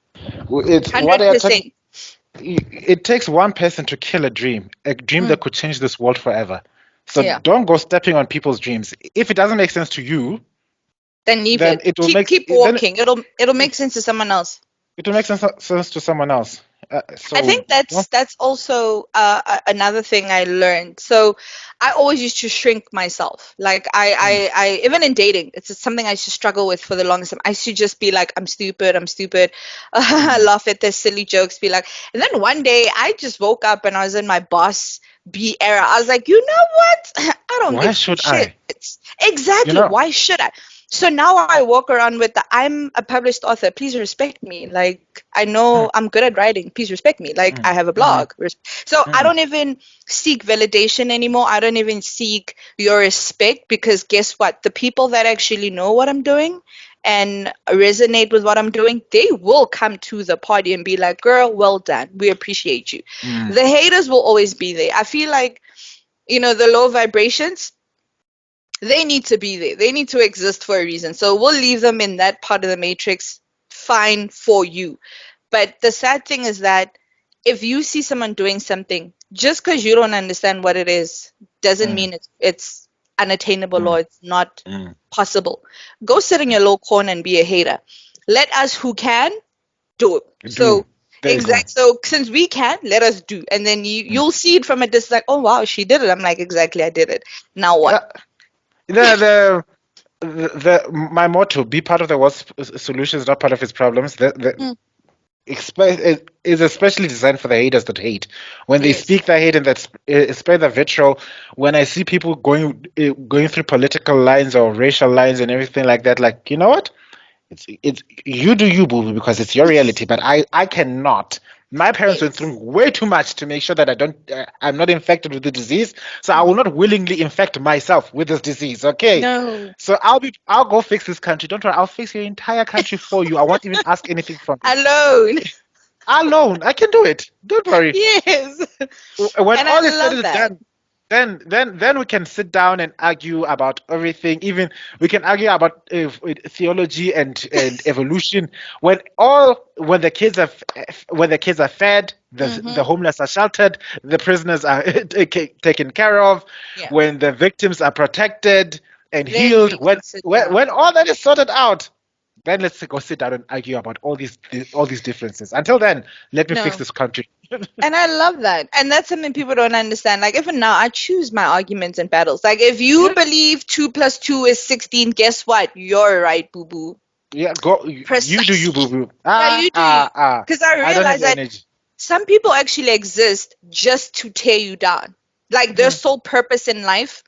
It's what they are talking. 100%. it takes one person to kill a dream Mm, that could change this world forever. So yeah. don't go stepping on people's dreams. If it doesn't make sense to you, Then leave then it. it will Keep make keep then walking. It'll make sense to someone else. it will make sense to someone else. I So think that's also another thing I learned. So I always used to shrink myself. Like mm, I even in dating, it's just something I used to struggle with for the longest time. I used to just be like, I'm stupid, I'm stupid. I mm. laugh at their silly jokes, be like, and then one day I just woke up and I was in my boss B era. I was like, you know what? I don't Why give should shit. I? It's You exactly know, why should I? So now I walk around with the I'm a published author. Please respect me. Like I mm, know I'm good at writing. Please respect me. Like mm, I have a mm, blog. So I mm, don't even seek validation anymore. I don't even seek your respect because guess what? The people that actually know what I'm doing and resonate with what I'm doing, they will come to the party and be like, girl, well done. We appreciate you. mm, The haters will always be there. I feel like, the low vibrations, they need to be there. They need to exist for a reason. So we'll leave them in that part of the matrix. Fine for you. But the sad thing is that if you see someone doing something, just because you don't understand what it is, doesn't mm, mean it's unattainable mm, or it's not mm. possible. Go sit in your low corner and be a hater. Let us who can do it. Do So there you go. So since we can, let us do. And then Mm. you'll see it from a distance like, oh wow, she did it. I'm like, exactly, I did it. Now what? Yeah, my motto: be part of the world's solutions, not part of its problems. Mm, It is especially designed for the haters that hate. When they yes. speak their hate and that spread the vitriol, when I see people going through political lines or racial lines and everything like that, like, you know what? It's you do you, boo boo, because it's your reality. But I cannot. My parents went Yes. through way too much to make sure that I'm not infected with the disease. So I will Mm. not willingly infect myself with this disease. Okay. No. So I'll go fix this country. Don't worry, I'll fix your entire country for you. I won't even ask anything from you. Alone. Alone, I can do it. Don't worry. Yes. When And I all is said love and that. done, then we can sit down and argue about everything. Even we can argue about theology and evolution. When the kids are fed, the Mm-hmm. homeless are sheltered, the prisoners are taken care of, Yeah. when the victims are protected and Then healed, we can sit down. when all that is sorted out, then let's go sit down and argue about all these differences. Until then, let me fix No. this country. And I love that. And that's something people don't understand. Like even now, I choose my arguments and battles. Like if you Yeah, believe 2 plus 2 is 16, guess what? You're right, boo boo. yeah. Go. You do you, boo Precisely. boo. Yeah, you do. Because I I don't have realize the that energy. some people actually exist just to tear you down. Like their Mhm, sole purpose in life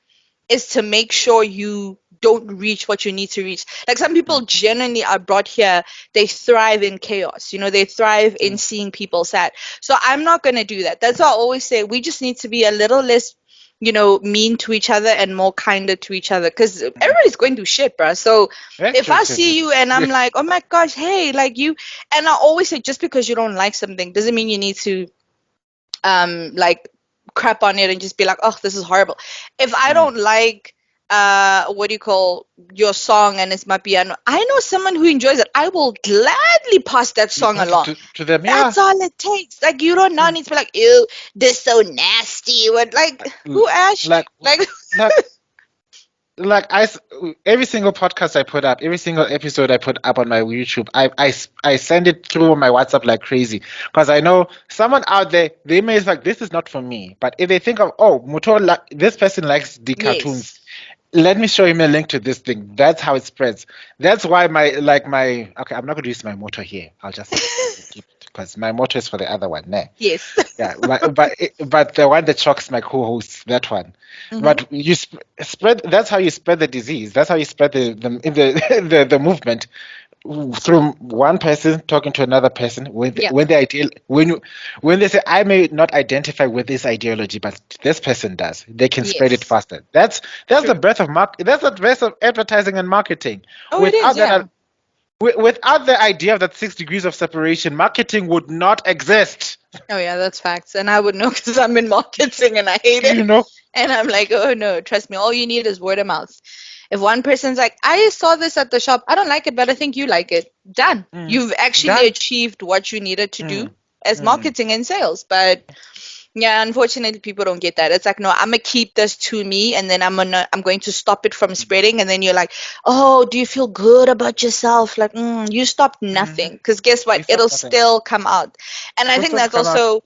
is to make sure you don't reach what you need to reach. Like some people mm, genuinely are brought here, they thrive in chaos. They thrive in mm, seeing people sad. So I'm not going to do that. That's why I always say we just need to be a little less, mean to each other and more kinder to each other because mm. everybody's going through shit, bruh. So Yeah, if true, I true, true. see you and Yeah. I'm like, oh my gosh, hey, like you, and I always say just because you don't like something doesn't mean you need to like crap on it and just be like, oh, this is horrible. If I Mm. don't like what do you call your song and it's my piano, I know someone who enjoys it. I will gladly pass that You song pass it along. to them. Yeah. That's all it takes. Like you don't now Mm. need to be like, ew, this so nasty. What like L- who asked you? Like, Like like, like every single podcast I put up, every single episode I put up on my YouTube, I send it through my WhatsApp like crazy because I know someone out there they may be like this is not for me, but if they think of this person likes the cartoons, yes. let me show him a link to this thing. That's how it spreads. That's why my okay, I'm not going to use my motto here. I'll just keep it because my motto is for the other one. Nah. Yes. Yeah, but the one that shocks my co-hosts, that one. Mm-hmm. But spread. That's how you spread the disease. That's how you spread the movement through one person talking to another person Yeah. when the ideal when they say I may not identify with this ideology, but this person does. They can spread it Yes. faster. That's the True. breadth of That's the breadth of advertising and marketing. Oh, it is. Without that, Yeah. without the idea of that 6 degrees of separation, marketing would not exist. Oh yeah, that's facts. And I would know because I'm in marketing and I hate it. You know. And I'm like, oh no, trust me, all you need is word of mouth. If one person's like, I saw this at the shop, I don't like it, but I think you like it, done. Mm. You've actually Done. achieved what you needed to do. Mm. as marketing and sales. But yeah, unfortunately, people don't get that. It's like, no, I'm gonna keep this to me, and then I'm going to stop it from spreading. And then you're like, oh, do you feel good about yourself? Like, you stopped nothing, because guess what? You stop It'll nothing. still come out. And I It'll think still that's come out. also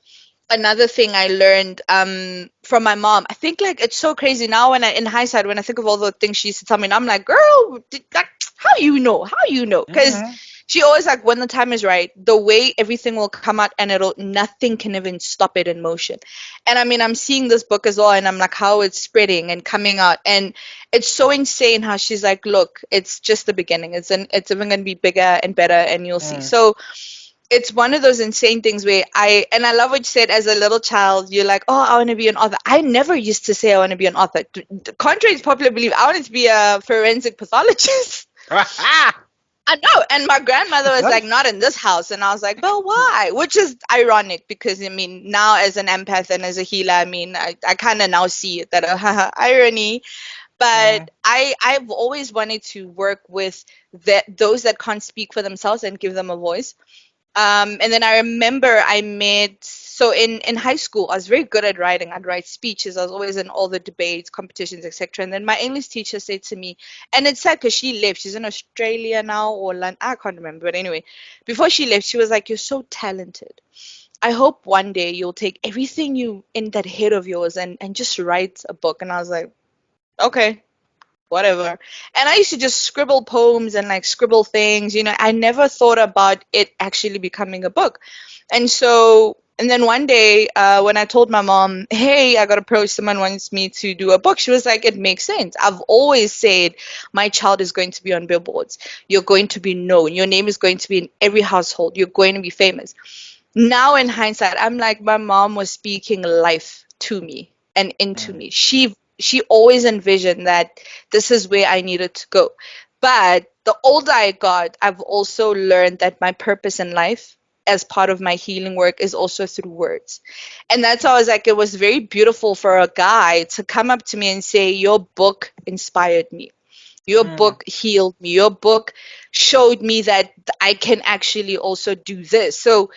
another thing I learned from my mom. I think like it's so crazy now when in hindsight, when I think of all the things she used to tell me, and I'm like, girl, how you know? How you know? Because Mm-hmm. she always like, when the time is right, the way everything will come out, and it'll nothing can even stop it in motion. And I mean, I'm seeing this book as well, and I'm like, how it's spreading and coming out, and it's so insane how she's like, look, it's just the beginning. It's even gonna be bigger and better, and you'll see. So it's one of those insane things where I love what you said. As a little child, you're like, oh, I want to be an author. I never used to say I want to be an author. Contrary to popular belief, I wanted to be a forensic pathologist. I know. And my grandmother was like, not in this house. And I was like, well, why? Which is ironic because, I mean, now as an empath and as a healer, I mean, I kind of now see it that, irony. But I've always wanted to work with those that can't speak for themselves and give them a voice. And then I remember I met, so in high school, I was very good at writing. I'd write speeches. I was always in all the debates, competitions, etc. And then my English teacher said to me, and it's sad because she left. She's in Australia now or London. I can't remember. But anyway, before she left, she was like, you're so talented. I hope one day you'll take everything you in that head of yours and just write a book. And I was like, okay, whatever. And I used to just scribble poems and like scribble things, I never thought about it actually becoming a book. And so, and then one day when I told my mom, hey, I got approached, someone wants me to do a book, she was like, it makes sense. I've always said my child is going to be on billboards. You're going to be known. Your name is going to be in every household. You're going to be famous. Now in hindsight, I'm like, my mom was speaking life to me and into me. She always envisioned that this is where I needed to go. But the older I got, I've also learned that my purpose in life as part of my healing work is also through words. And that's how I was like, it was very beautiful for a guy to come up to me and say, your book inspired me. Your book healed me. Your book showed me that I can actually also do this. So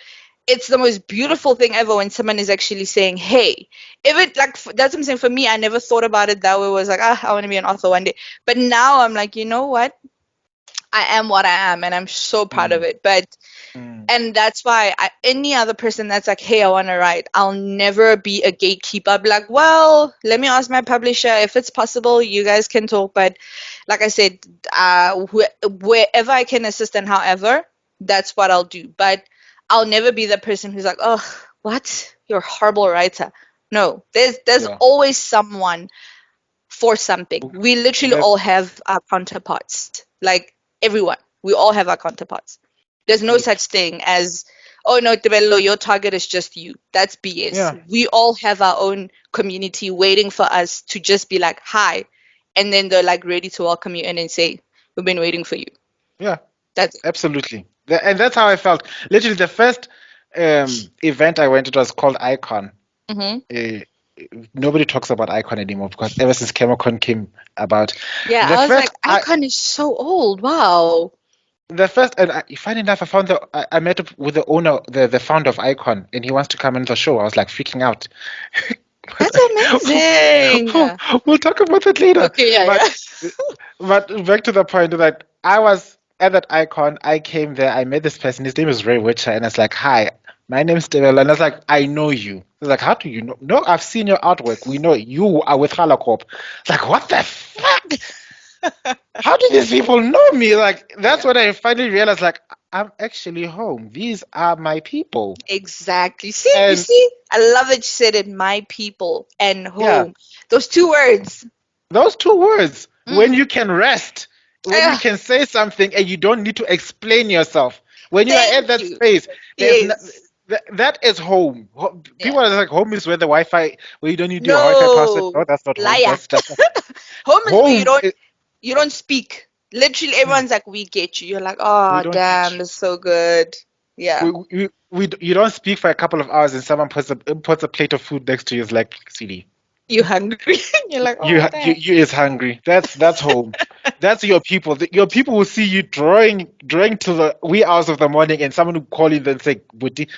it's the most beautiful thing ever when someone is actually saying, hey, if it like, that's what I'm saying. For me, I never thought about it that way. It was like, I want to be an author one day. But now I'm like, you know what? I am what I am, and I'm so proud of it. But and that's why any other person that's like, hey, I want to write, I'll never be a gatekeeper. I'll be like, well, let me ask my publisher if it's possible. You guys can talk. But like I said, wherever I can assist and however, that's what I'll do. But I'll never be the person who's like, oh, what? You're a horrible writer. No, there's Yeah. always someone for something. We literally That's all have our counterparts. Like everyone, we all have our counterparts. There's no it. such thing as, oh no, Tebello, your target is just you. That's BS. Yeah. We all have our own community waiting for us to just be like, hi. And then they're like ready to welcome you in and say, we've been waiting for you. Yeah. That's it. Absolutely. And that's how I felt. Literally, the first event I went to was called Icon. Mm-hmm. Uh, Nobody talks about Icon anymore because ever since ChemiCon came about, Yeah, the I was like, first I Icon is so old. Wow. the first and funny enough, I found I met up with the owner, the founder of Icon, and he wants to come in the show. I was like freaking out. I was That's like, amazing. we'll talk about that later. Okay, yeah, But yeah. back to the point that I was at that Icon. I came there. I met this person. His name is Ray Witcher, and I was like, "Hi, my name's Tebello." And I was like, "I know you." He's like, "How do you know?" No, I've seen your artwork. We know you are with Halacorp. It's like, what the fuck? How do these people know me? Like, that's Yeah. when I finally realized, like, I'm actually home. These are my people. Exactly. See, you And see, I love that you said it, my people and yeah, home. Those two words. those two words, when Mm. you can rest, when you Ah, can say something and you don't need to explain yourself, when you are at thank that you. space, there's no, Yes. that is home. Yeah. People are like, home is where the Wi-Fi, where you don't need your Wi-Fi password. No, No. that's not home. Liar. That's Home is where home. you don't speak. Literally Mm, everyone's like, we get you. You're like, we oh don't get damn, you. that's so good. Yeah. You don't speak for a couple of hours and someone puts a plate of food next to you. Is like, CD. You hungry. You're like, You oh ha- damn. you is hungry. That's home. That's your people. Your people will see you drawing till the wee hours of the morning, and someone will call you and say, "Buti,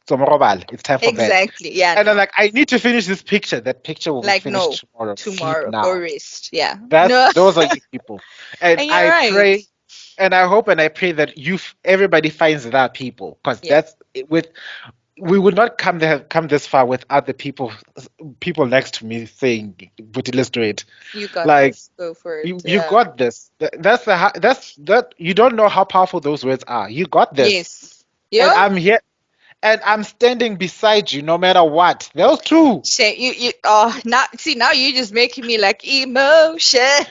So morobale, it's time for bed. Exactly. Yeah, And I'm no. like, I need to finish this picture. That picture will be Like, no. finished tomorrow. Sleep Tomorrow. Go now. rest. Yeah. That's No. those are you people. And And you're I right. pray and I hope and I pray that everybody finds that people, because Yeah. with we would not come this far without the people next to me saying, "But let's do it." You got Like this. Go for it. you Yeah. got this. That you don't know how powerful those words are. You got this, Yes. and Yeah. I'm here, and I'm standing beside you no matter what. Those two. Shit, now you just making me like emotions.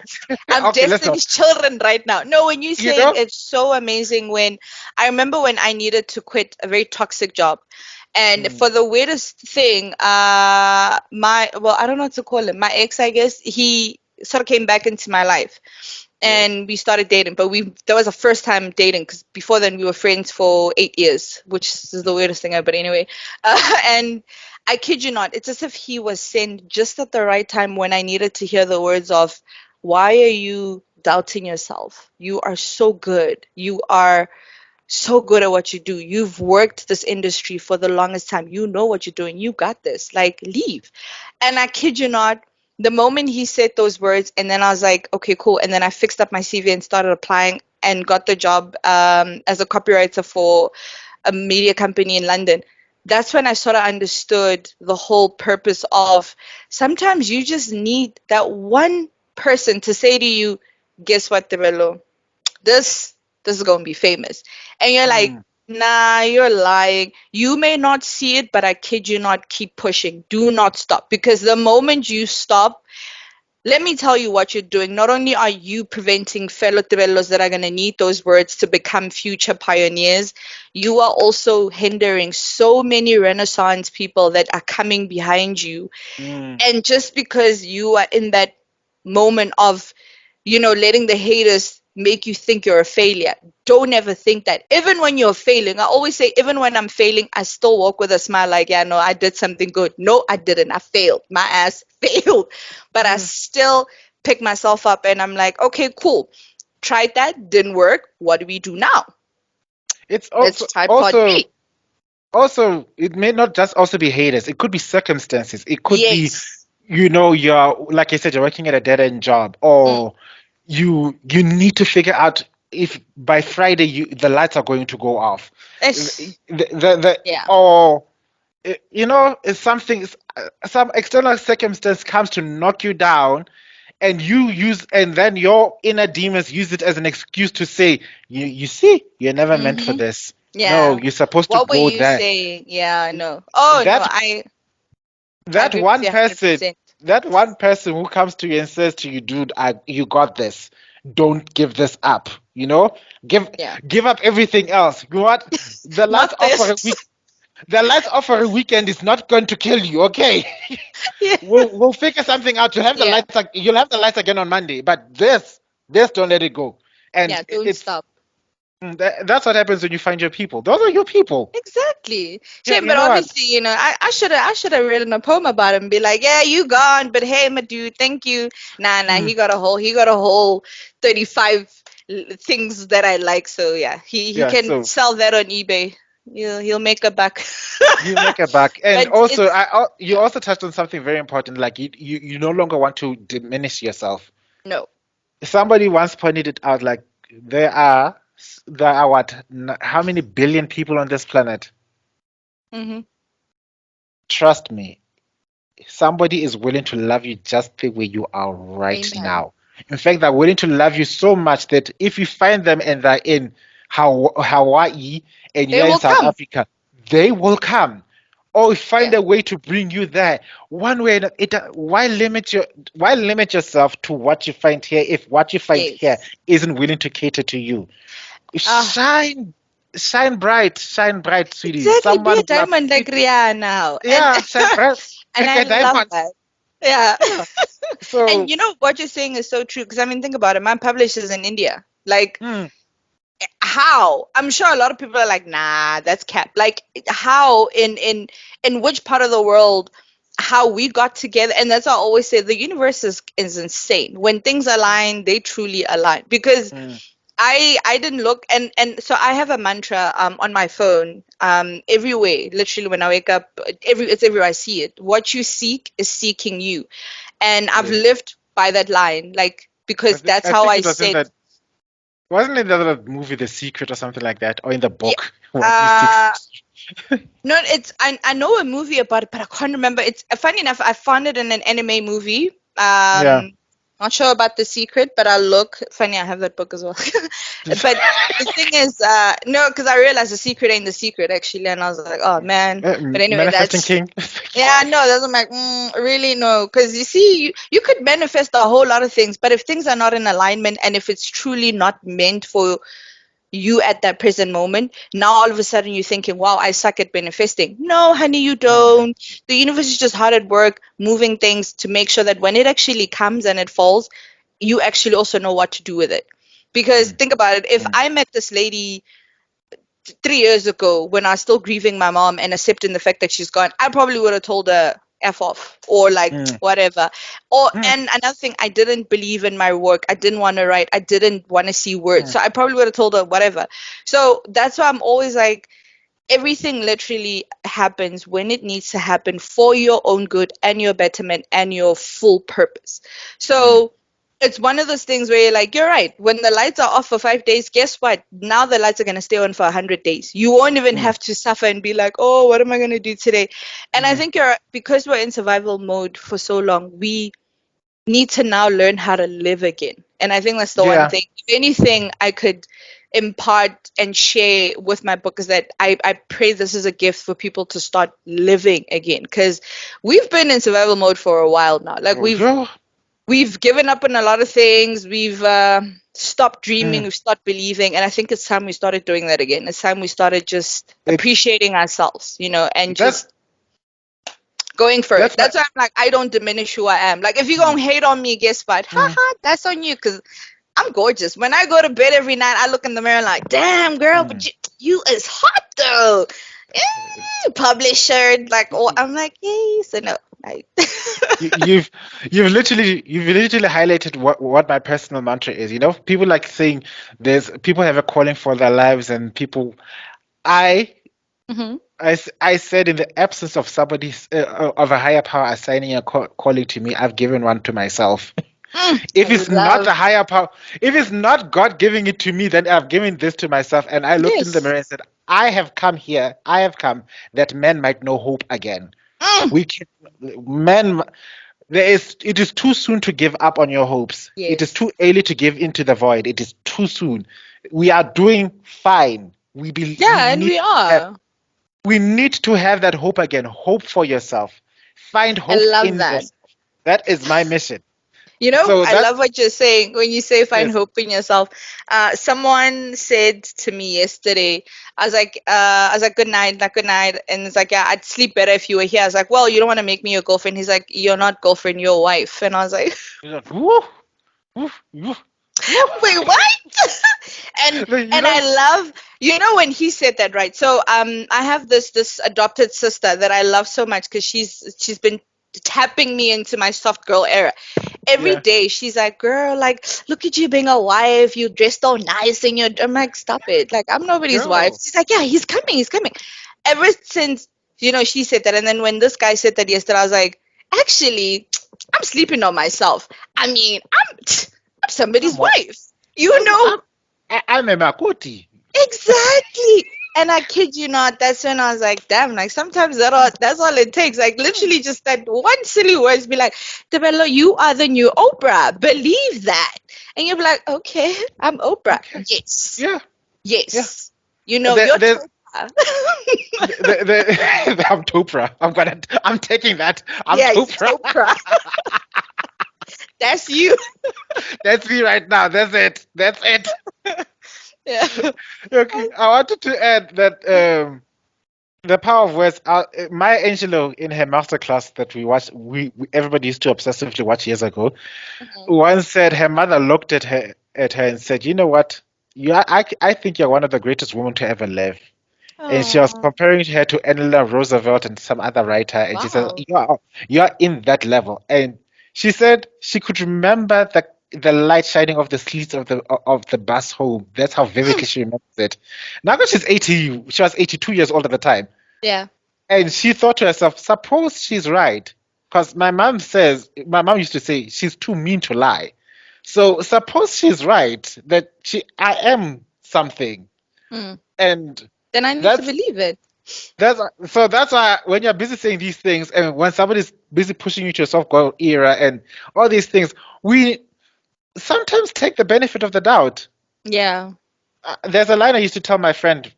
I'm Okay, let's go. Destiny's Children right now. No, when you You saying know. it's so amazing. When I remember when I needed to quit a very toxic job, and Mm, for the weirdest thing, my well, I don't know what to call him. My ex, I guess, he sort of came back into my life, yes. and we started dating. But that was our first time dating, because before then we were friends for 8 years, which is the weirdest thing ever. But anyway, and I kid you not, it's as if he was sent just at the right time when I needed to hear the words of, "Why are you doubting yourself? You are so good. You are so good at what you do. You've worked this industry for the longest time. You know what you're doing. You got this. Like, leave." And I kid you not, the moment he said those words, and then I was like, okay, cool. And then I fixed up my CV and started applying and got the job as a copywriter for a media company in London. That's when I sort of understood the whole purpose of, sometimes you just need that one person to say to you, guess what, Tebello? This this is gonna be famous. And you're like, Mm. nah, you're lying. You may not see it, but I kid you not, keep pushing. Do not stop. Because the moment you stop, let me tell you what you're doing. Not only are you preventing fellow Tebellos that are going to need those words to become future pioneers, you are also hindering so many Renaissance people that are coming behind you. Mm. And just because you are in that moment of, letting the haters make you think you're a failure, don't ever think that. Even when you're failing, I always say, even when I'm failing, I still walk with a smile like, yeah, no, I did something good. No, I didn't. I failed. My ass failed. But I Mm. still pick myself up and I'm like, okay, cool. Tried that, didn't work. What do we do now? It's Let's also try part also B. also it may not just also be haters. It could be circumstances. It could be, Yes. you're like I said, you're working at a dead end job, Mm. or you need to figure out if by Friday the lights are going to go off. Ish. Yeah. Or if some external circumstance comes to knock you down, and then your inner demons use it as an excuse to say, you see, you're never meant for Mm-hmm. this. No, Yeah. you're supposed to What were go you there. saying? Yeah, I know. Oh no, That I that agree with one you person 100%. that one person who comes to you and says to you, dude, you got this. Don't give this up. Give Yeah. give up everything else. You know what? The lights Not off for this. a week. The lights off for a weekend is not going to kill you, okay? Yeah. We'll figure something out. Yeah. You'll have the lights again on Monday, but this don't let it go. And Yeah, don't stop. that's what happens when you find your people. Those are your people. Exactly. Yeah, Shame, you but know what? obviously, I should have written a poem about him and be like, yeah, you gone, but hey, my dude, thank you. Nah, Mm, he got a whole 35 things that I like. So yeah, he yeah, can so sell that on eBay. He'll make a buck. you make it back. And But also, it's you yeah, also touched on something very important. Like you no longer want to diminish yourself. no. Somebody once pointed it out. Like there are what? How many billion people on this planet? Mm-hmm. Trust me, somebody is willing to love you just the way you are right Amen. now. In fact, they're willing to love you so much that if you find them and they're in Hawaii and They you're in will South come. Africa, they will come. Or find Yeah. a way to bring you there. One way, why limit yourself to what you find here if what you find here Yes. isn't willing to cater to you? Ah, Shine, shine bright, sweetie. exactly. Be Someone a will diamond like appreciate. Rihanna now. And Yeah, shine bright and like I a love diamond. that. Yeah. Yeah. And So, what you're saying is so true, because I mean, think about it. My publisher's in India. Like, mm, how? I'm sure a lot of people are like, nah, that's cap. Like, how in which part of the world? How we got together, and that's why I always say the universe is insane. When things align, they truly align. Because mm, I didn't look, and so I have a mantra on my phone everywhere, literally when I wake up, it's everywhere I see it. What you seek is seeking you, and I've Yes. lived by that line, like, because that's I how think I it was in set. that, wasn't it the other movie, The Secret or something like that, or in the Yeah, book, what you seek. uh no, it's I know a movie about it, but I can't remember. It's funny enough, I found it in an anime movie. Yeah. Not sure about The Secret, but I'll look. Funny, I have that book as well. But the thing is, no, because I realized The Secret ain't the secret actually, and I was like, oh man. But anyway, Manifesting that's, King. yeah, no, that's, I'm like, really no, because you see, you could manifest a whole lot of things, but if things are not in alignment, and if it's truly not meant for you at that present moment, now all of a sudden you're thinking, wow, I suck at manifesting. No, honey, you Mm, don't. The universe is just hard at work moving things to make sure that when it actually comes and it falls, you actually also know what to do with it. Because mm, think about it, if mm, I met this lady 3 years ago when I was still grieving my mom and accepting the fact that she's gone, I probably would have told her F off or like mm, whatever. Or, mm, and another thing, I didn't believe in my work. I didn't want to write. I didn't want to see words. mm, So I probably would have told her whatever. So that's why I'm always like, everything literally happens when it needs to happen for your own good and your betterment and your full purpose. mm, So it's one of those things where you're like, you're right. When the lights are off for 5 days, guess what? Now the lights are going to stay on for 100 days. You won't even mm, have to suffer and be like, oh, what am I going to do today? And I mm. think because we're in survival mode for so long, we need to now learn how to live again. And I think that's the one Yeah. thing. If anything, I could impart and share with my book is that I pray this is a gift for people to start living again. Because we've been in survival mode for a while now. Like Oh, yeah. we've given up on a lot of things. We've stopped dreaming. Mm. We've stopped believing. And I think it's time we started doing that again. It's time we started just It's appreciating ourselves, and that. just going for it. That's my. That's why I'm like, I don't diminish who I am. Like, if you're Mm, going to hate on me, guess what? mm, Haha, that's on you, because I'm gorgeous. When I go to bed every night, I look in the mirror like, damn, girl, but mm. you is hot, though. Publisher, like, oh, You, I'm like, yay. So, no. I, you've you've literally highlighted what my personal mantra is. People like saying there's people have a calling for their lives, and people. I Mhm. I said in the absence of somebody of a higher power assigning a calling to me, I've given one to myself. I If it's not love, a higher power, if it's not God giving it to me, then I've given this to myself. And I looked in the yes. mirror and said, I have come here, I have come that men might know hope again. Mm, We can, men, it is too soon to give up on your hopes. It is yes. too early to give into the void. It is too soon. We are doing fine. We Yeah, and need we to have, are. we need to have that hope again. Hope for yourself. Find I hope love in that. yourself. That is my mission. So I that love what you're saying when you say find is, hope in yourself. Someone said to me yesterday, I was like, good night, not good night. And it's like, yeah, I'd sleep better if you were here. I was like, well, you don't want to make me your girlfriend. He's like, you're not girlfriend, you're wife. And I was like, woo, woo, woo, woo. wait, what? and You and know, I love, when he said that, right? So I have this adopted sister that I love so much because she's been tapping me into my soft girl era. Every yeah, day she's like, girl, like, look at you being a wife, you dress so nice, and I'm like, stop it, like, I'm nobody's wife. girl. She's like, yeah, he's coming. Ever since, she said that, and then when this guy said that yesterday, I was like, actually, I'm sleeping on myself. I mean, I'm somebody's I'm what? wife, you know. I'm a Makoti. Exactly. And I kid you not, that's when I was like, damn, like sometimes that's all it takes. Like literally just that one silly words be like, Tebello, you are the new Oprah. Believe that. And you'll be like, okay, I'm Oprah. Okay. Yes. Yeah, yeah. Yes. There, You're there's Oprah. I'm Topra. I'm taking that. I'm Yeah, it's Topra. Oprah. That's you. That's me right now. That's it. That's it. Yeah. Okay. I wanted to add that the power of words. Maya Angelou in her masterclass that we watched, we everybody used to obsessively watch years ago, Mhm. once said her mother looked at her and said, "You know what? I think you're one of the greatest women to ever live." And she was Oh, comparing her to Eleanor Roosevelt and some other writer, and she said, wow. "You're in that level." And she said she could remember that. the light shining off the slits of the bus home. That's how vividly she remembers it. Now that she's 80, she was 82 years old at the time, Yeah. and she thought to herself, suppose she's right, because my mom used to say she's too mean to lie. So suppose she's right that I am something, Hmm. and Then I need to that's believe it. that's why when you're busy saying these things, and when somebody's busy pushing you to a soft girl era and all these things, we sometimes take the benefit of the doubt. Yeah. There's a line I used to tell my friend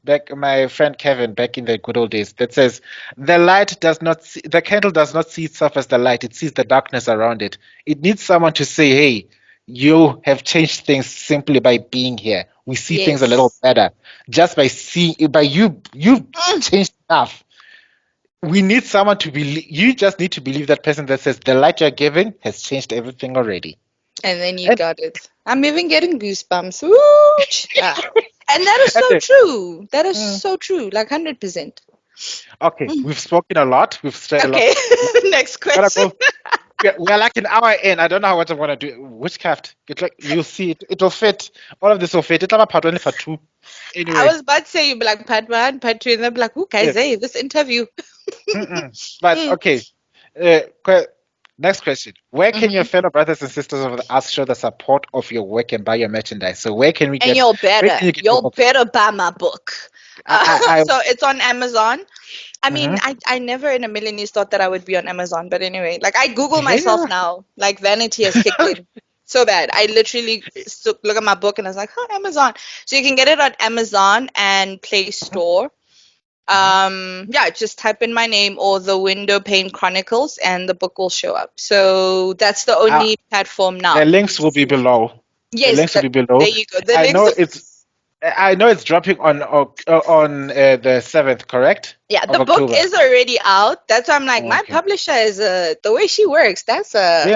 Kevin back in the good old days that says, the candle does not see itself as the light, it sees the darkness around it. It needs someone to say, hey, you have changed things simply by being here. We see things a little Yes. better just by you've Mm. changed enough. We need someone to believe, you just need to believe that person that says the light you're giving has changed everything already. And then you And, got it. I'm even getting goosebumps. Wooch. Ah. And that is and so then, true. That is mm, so true. Like 100%. okay, Mm. we've spoken a lot. We've said a lot. Okay. Next Gotta question. go. We're like an hour in. I don't know what I'm gonna do. Witchcraft. It's like you'll see it. It'll fit. All of this will fit. It's about part only part two. I Anyway, was about to say you'd be like part one, part two, and they'll be like, "Who guys? yeah. Hey, this interview." Mm-mm. But Mm. okay. Next question. Where can your Hmm. fellow brothers and sisters of us show the support of your work and buy your merchandise? So And where can you get your you'll books? better buy my book. I So it's on Amazon. I mean, mhm. I never in a million years thought that I would be on Amazon, but anyway, like I Google myself Yeah. now, like vanity has kicked in so bad. I literally look at my book and I was like, huh, Amazon. So you can get it on Amazon and Play Store. Mhm. Yeah, just type in my name or the Windowpane Chronicles and the book will show up. So that's the Uh, only platform the now. links will be below. The Yes, links will that, be there below. you go. The I links. know it's I know it's dropping on the 7th, correct? Yeah, Of the book October. is already out. That's why I'm like, my Okay. publisher is the way she works. You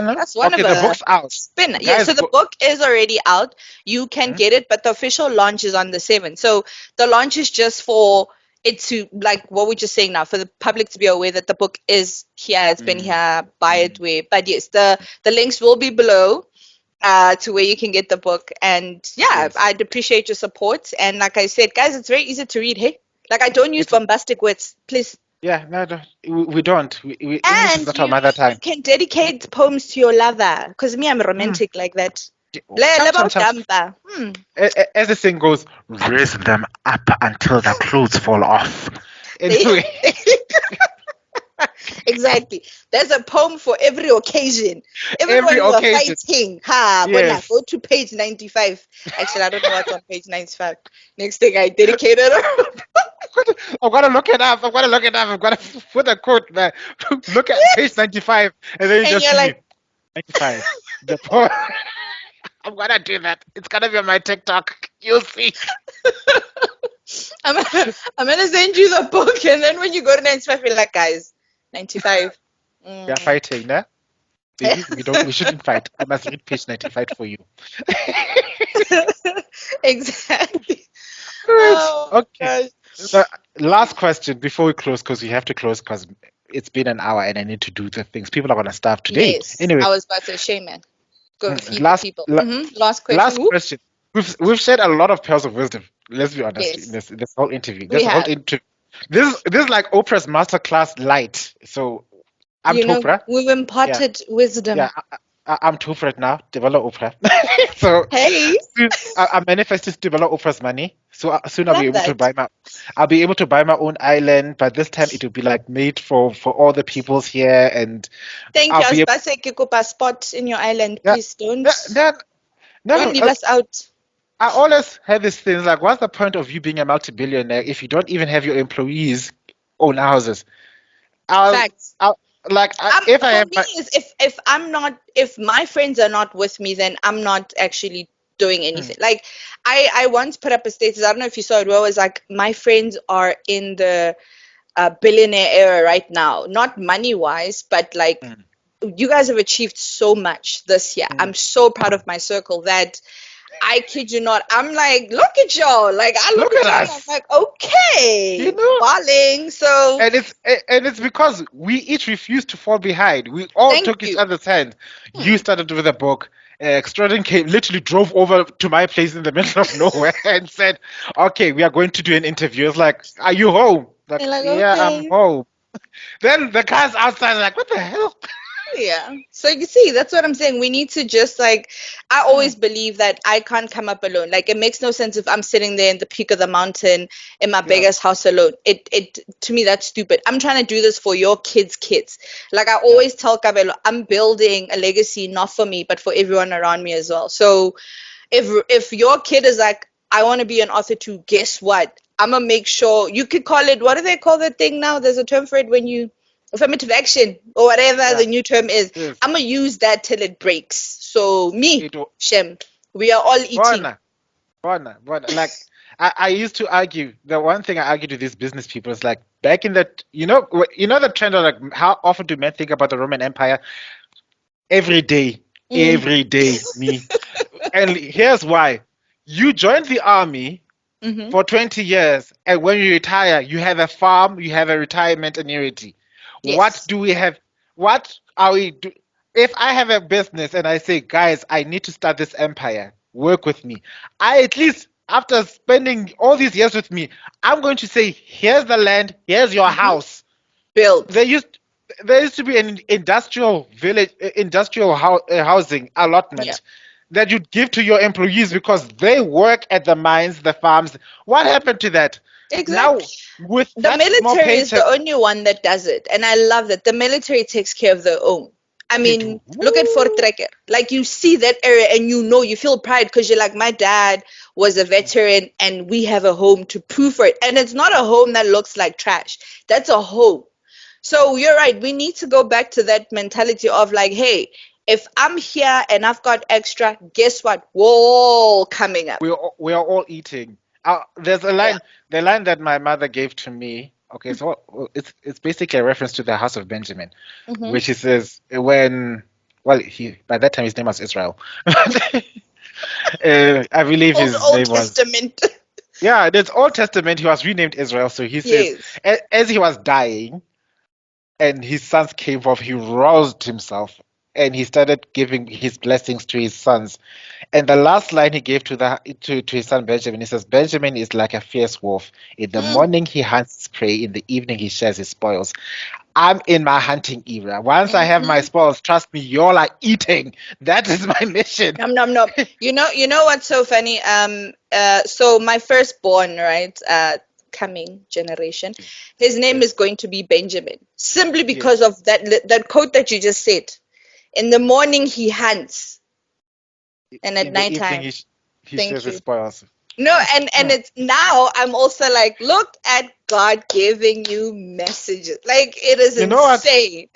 know? That's one Okay, of the a book's out. spin. Yeah, Guys, so the go. book is already out. You can Mhm. get it, but the official launch is on the 7th. So the launch is just for it to like what we're just saying now, for the public to be aware that the book is here, it's been Mm. here, buy it Mm. where. But yes, the links will be below to where you can get the book. And yeah, Yes. I'd appreciate your support. And like I said, guys, it's very easy to read. Hey, like I don't use It's bombastic words, please. yeah, no, no, we don't. English is And not our mother you tongue. can dedicate poems to your lover. Because me, I'm Mm. romantic like that. Cham cham Lebo cham. dampa. As the saying goes, raise them up until the clothes fall off. They- Anyway, exactly. There's a poem for every occasion. Even every when you are occasion. fighting, ha, when I Yes. go to page 95. Actually, I don't know what's on page 95. Next thing I dedicated. I've got to look it up. I've got to look it up. I've got to put a quote there. Look at page 95, and then you And just you're see me. like, 95. The poem. I'm gonna do that. It's gonna be on my TikTok. You'll see. I'm gonna send you the book, and then when you go to 95, you're like, guys, 95. We are fighting, nah? Baby, we shouldn't fight. I must read page 95 for you. Exactly. Right. Oh Okay. gosh. The last question before we close, because we have to close because it's been an hour and I need to do the things. People are gonna starve today. Yes, Anyway, I was about to say, shame, man. Go feed the last people. la- Last question. last Whoop. question. We've shared a lot of pearls of wisdom. Let's be honest. In Yes, this whole interview, we have. this is like Oprah's masterclass light. So I'm You know, Topra. we've Yeah, imparted wisdom. yeah. I'm Topra right now. Develop Oprah. So Hey, soon, I'm manifesting to develop Oprah's money. So soon I love that. I'll be able to buy my own island. But this time it will be like made for all the peoples here, and Thank I'll you. I was be able. about to say, Kikupa, spot in your island. Yeah. Please No, no, don't no. leave us out. I always have these things like, what's the point of you being a multi-billionaire if you don't even have your employees own houses? I'll, Facts. I'll if I For have me my is if I'm not, if my friends are not with me, then I'm not actually doing hmm, anything. Like I once put up a status, I don't know if you saw it, where it was like, my friends are in the billionaire era right now, not money wise, but like hmm, you guys have achieved so much this year. hmm. I'm so proud of my circle that I kid you not, I'm like, look at y'all. Like I look Look at at y'all and I'm us, like, okay, you know. balling. So And it's because we each refused to fall behind. We all thank took each you. other's hand. Hmm. You started with a book. Extraordin came, literally drove over to my place in the middle of nowhere and said, "Okay, we are going to do an interview." It's like, "Are you home?" Like, They're like, "Yeah, I'm okay. home." Then the car's outside, like, "What the hell?" Yeah. So you see, that's what I'm saying. We need to just like, I always believe that I can't come up alone. Like, it makes no sense if I'm sitting there in the peak of the mountain in my Yeah, biggest house alone. To me, that's stupid. I'm trying to do this for your kids. Like, I yeah. always tell Kabelo, I'm building a legacy not for me, but for everyone around me as well. So if your kid is like, I want to be an author too, guess what? I'm gonna make sure you could call it, what do they call that thing now? There's a term for it when you affirmative action or whatever Yeah, the new term is. yes. I'm gonna use that till it breaks. So me, It wa- Shem, we are all eating. Bona, Bona. Like, I used to argue. The one thing I argued with these business people is like back in the, you know the trend of like how often do men think about the Roman Empire? Every Mm, every day, me. And here's why: you joined the army mm-hmm. for 20 years, and when you retire, you have a farm, you have a retirement annuity. What Yes. do we have? What are we do? If I have a business and I say, guys, I need to start this empire, work with me. I at least, after spending all these years with me, I'm going to say, here's the land, here's your Mm-hmm. house. Build. There used to be an industrial village, housing Yeah. allotment that you'd give to your employees because they work at the mines, the farms. What happened to that? Exactly. Now, with The that small military is the paycheck, only one that does it, and I love that the military takes care of their own. I they do. mean, look at Fort Woo! Trekker. Like, you see that area and you know, you feel pride because you're like, my dad was a veteran and we have a home to prove for it. And it's not a home that looks like trash. That's a home. So you're right. We need to go back to that mentality of like, hey, if I'm here and I've got extra, guess what? Wall coming up. We are all eating. There's a Yeah. line, the line that my mother gave to me. Okay, so it's basically a reference to the House of Benjamin, Mm-hmm. which he says when, well, he by that time his name was Israel. I believe his Old name was, Testament. yeah, there's Old Testament. He was renamed Israel. So he says, Yes. as he was dying and his sons came forth, he roused himself and he started giving his blessings to his sons. And the last line he gave to his son Benjamin, he says, Benjamin is like a fierce wolf. In the Mm, morning he hunts his prey, in the evening he shares his spoils. I'm in my hunting era. Once I have my mm-hmm. spoils, trust me, y'all are eating. That is my mission. Nom nom nom. You know what's so funny? So my firstborn, right? Coming generation, his name is Yes, going to be Benjamin, simply yes. because of that quote that you just said. In the morning he hunts, and at In the evening nighttime, he shares thank his you. spoils. No, and No. it's now I'm also like, look at God giving you messages. Like, it is You know what? insane.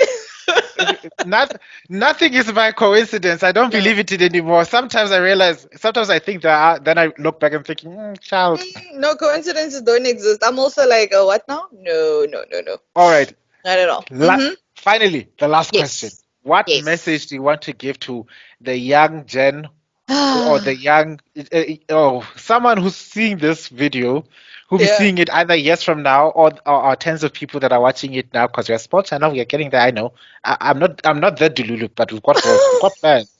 Not, nothing is by coincidence. I don't No. believe it anymore. Sometimes I realize, sometimes I think there are, then I look back and thinking, child. No, coincidences don't exist. I'm also like, oh, what now? No, no, no, no. All right. Not at all. La Finally, the last question. Yes. What Yes. message do you want to give to the young gen or the young, someone who's seeing this video, who'll be Yeah. seeing it either years from now or tens of people that are watching it now because we're sports channel, we are getting there. I know. I'm not that delulu, but we've got work. We've got plans.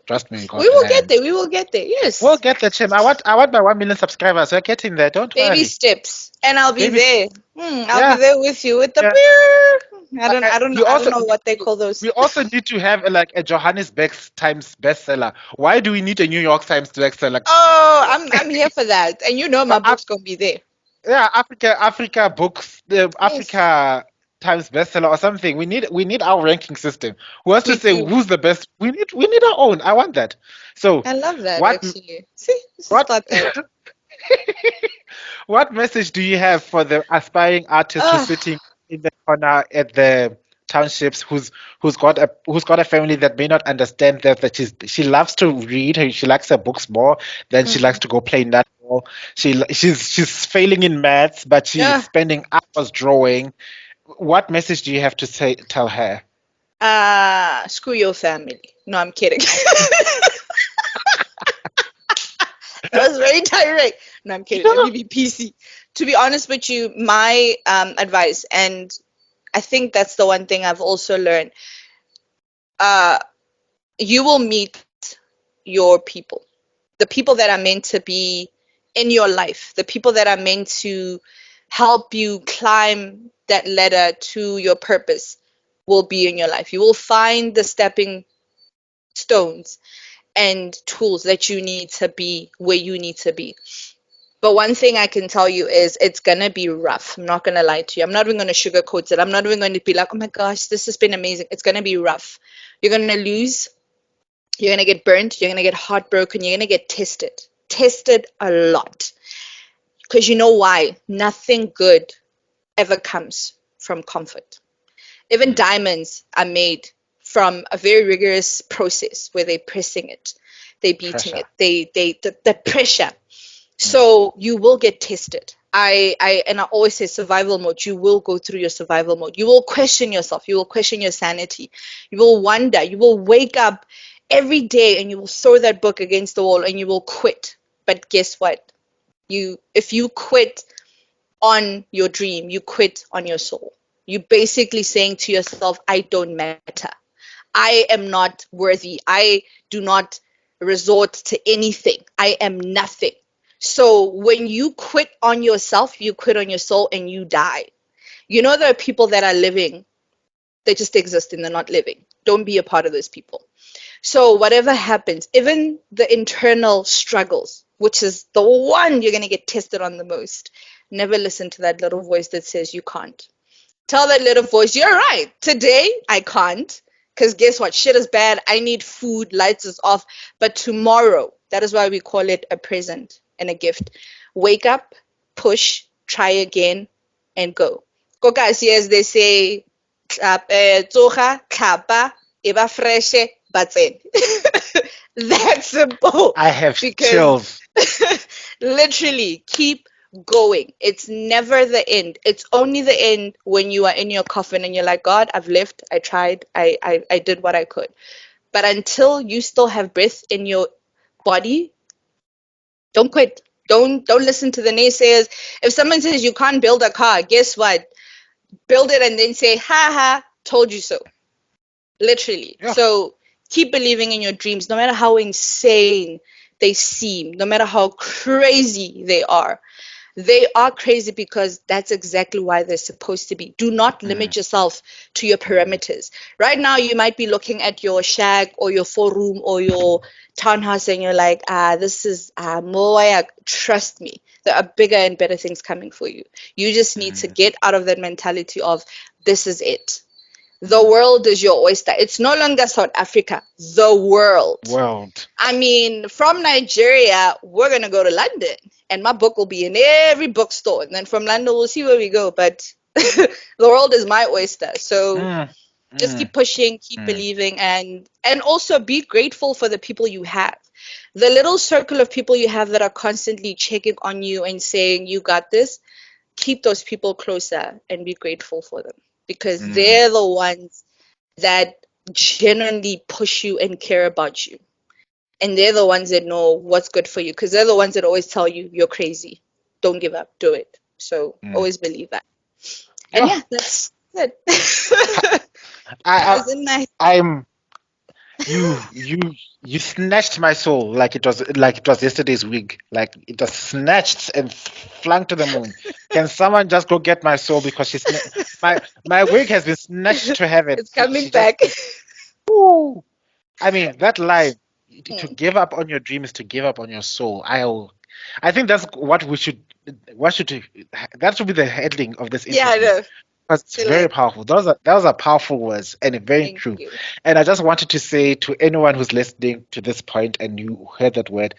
Trust me, we We got will get there. plans. We will get there. We'll Yes. get the chim. I want my 1 million subscribers. We're getting there. Don't Baby worry. steps. And I'll be Baby, there. I'll be yeah, there with you with the yeah. beer. We I don't also know what they call those. we also need to have like a Johannesburg Times bestseller. Why do we need a New York Times bestseller? Oh, I'm here for that. And you know my But book's gonna be there. yeah, Africa books, the Yes. Africa Times bestseller or something. We need our ranking system. Who has to We say do. who's the best? We need our own. I want that. So I love that what actually. See, let's what start that. what message do you have for the aspiring artist who's Ah, sitting in the corner at the townships, who's got a family that may not understand that she loves to read, she likes her books more than she likes mm, to go play netball. She's failing in maths, but she's yeah. spending hours drawing. What message do you have to tell her? Screw your family. No, I'm kidding. That was very direct. No, I'm kidding. Let me be PC. To be honest with you, my advice, and I think that's the one thing I've also learned. Uh, you will meet. your people, the people that are meant to be in your life, the people that are meant to help you climb that ladder to your purpose will be in your life. You will find the stepping stones and tools that you need to be where you need to be. But one thing I can tell you is it's going to be rough. I'm not going to lie to you. I'm not even going to sugarcoat it. I'm not even going to be like, oh my gosh, this has been amazing. It's going to be rough. You're going to lose. You're going to get burnt. You're going to get heartbroken. You're going to get tested. Tested a lot. Because you know why? Nothing good ever comes from comfort. Even diamonds are made from a very rigorous process where they're pressing it, they're beating Pressure. it, the pressure. So you will get tested. I always say survival mode. You will go through your survival mode. You will question yourself. You will question your sanity. You will wonder. You will wake up every day and you will throw that book against the wall and you will quit. But guess what? If you quit on your dream, you quit on your soul. You're basically saying to yourself, I don't matter. I am not worthy. I do not resort to anything. I am nothing. So when you quit on yourself, you quit on your soul and you die. You know, there are people that are living, they just exist and they're not living. Don't be a part of those people. So whatever happens, even the internal struggles, which is the one you're going to get tested on the most, never listen to that little voice that says you can't. Tell that little voice, you're right. Today, I can't. Because guess what? Shit is bad. I need food. Lights is off. But tomorrow, that is why we call it a present and a gift. Wake up, push, try again, and go. Go, guys. Yes, they say, tsoga, tlhapa, eba freshe, batsene. That's simple. I have Because chills. literally, keep going. It's never the end. It's only the end when you are in your coffin and you're like, God, I've lived, I tried, I did what I could. But until you still have breath in your body, don't quit. Don't listen to the naysayers. If someone says you can't build a car, guess what? Build it and then say, ha ha, told you so. Literally. Yeah. So keep believing in your dreams, no matter how insane they seem, no matter how crazy they are. They are crazy because that's exactly why they're supposed to be. Do not limit yourself to your perimeters. Right now, you might be looking at your shack or your 4-room or your townhouse and you're like, this is more. Trust me, there are bigger and better things coming for you. You just need to get out of that mentality of this is it. The world is your oyster. It's no longer South Africa, the world. World. I mean, from Nigeria, we're going to go to London and my book will be in every bookstore. And then from London, we'll see where we go. But the world is my oyster. So Mm, just mm, keep pushing, keep mm, believing, and also be grateful for the people you have. The little circle of people you have that are constantly checking on you and saying, you got this, keep those people closer and be grateful for them because mm. they're the ones that genuinely push you and care about you. And they're the ones that know what's good for you because they're the ones that always tell you you're crazy. Don't give up. Do it. So Mm. always believe that. And Yeah. yeah, that's it. I, As in my I'm you you you snatched my soul like it was yesterday's wig. Like it was snatched and flung to the moon. Can someone just go get my soul because my wig has been snatched to heaven. it's coming She just back. Woo. I mean that line to Mm. give up on your dream is to give up on your soul. I think that's what should that should be the heading of this Yeah, I interview. know. Because it's Feel very like powerful. Those are powerful words and very thank true. you. And I just wanted to say to anyone who's listening to this point and you heard that word,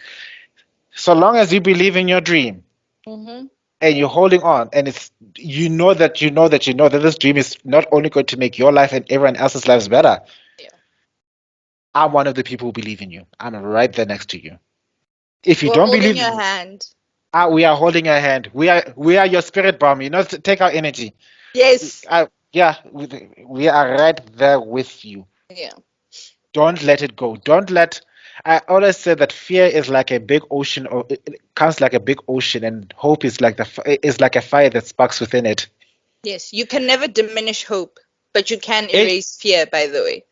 so long as you believe in your dream Mm-hmm. and you're holding on, and it's you know that this dream is not only going to make your life and everyone else's lives better. Yeah. I'm one of the people who believe in you. I'm right there next to you. If you We're don't holding believe in your me, hand. we are holding your hand. We are your spirit bomb. Take our energy. Yes. Yeah, we are right there with you. Yeah. Don't let it go. Don't let. I always say that fear is like a big ocean, or it comes like a big ocean, and hope is like a fire that sparks within it. Yes. You can never diminish hope, but you can It, erase fear, by the way.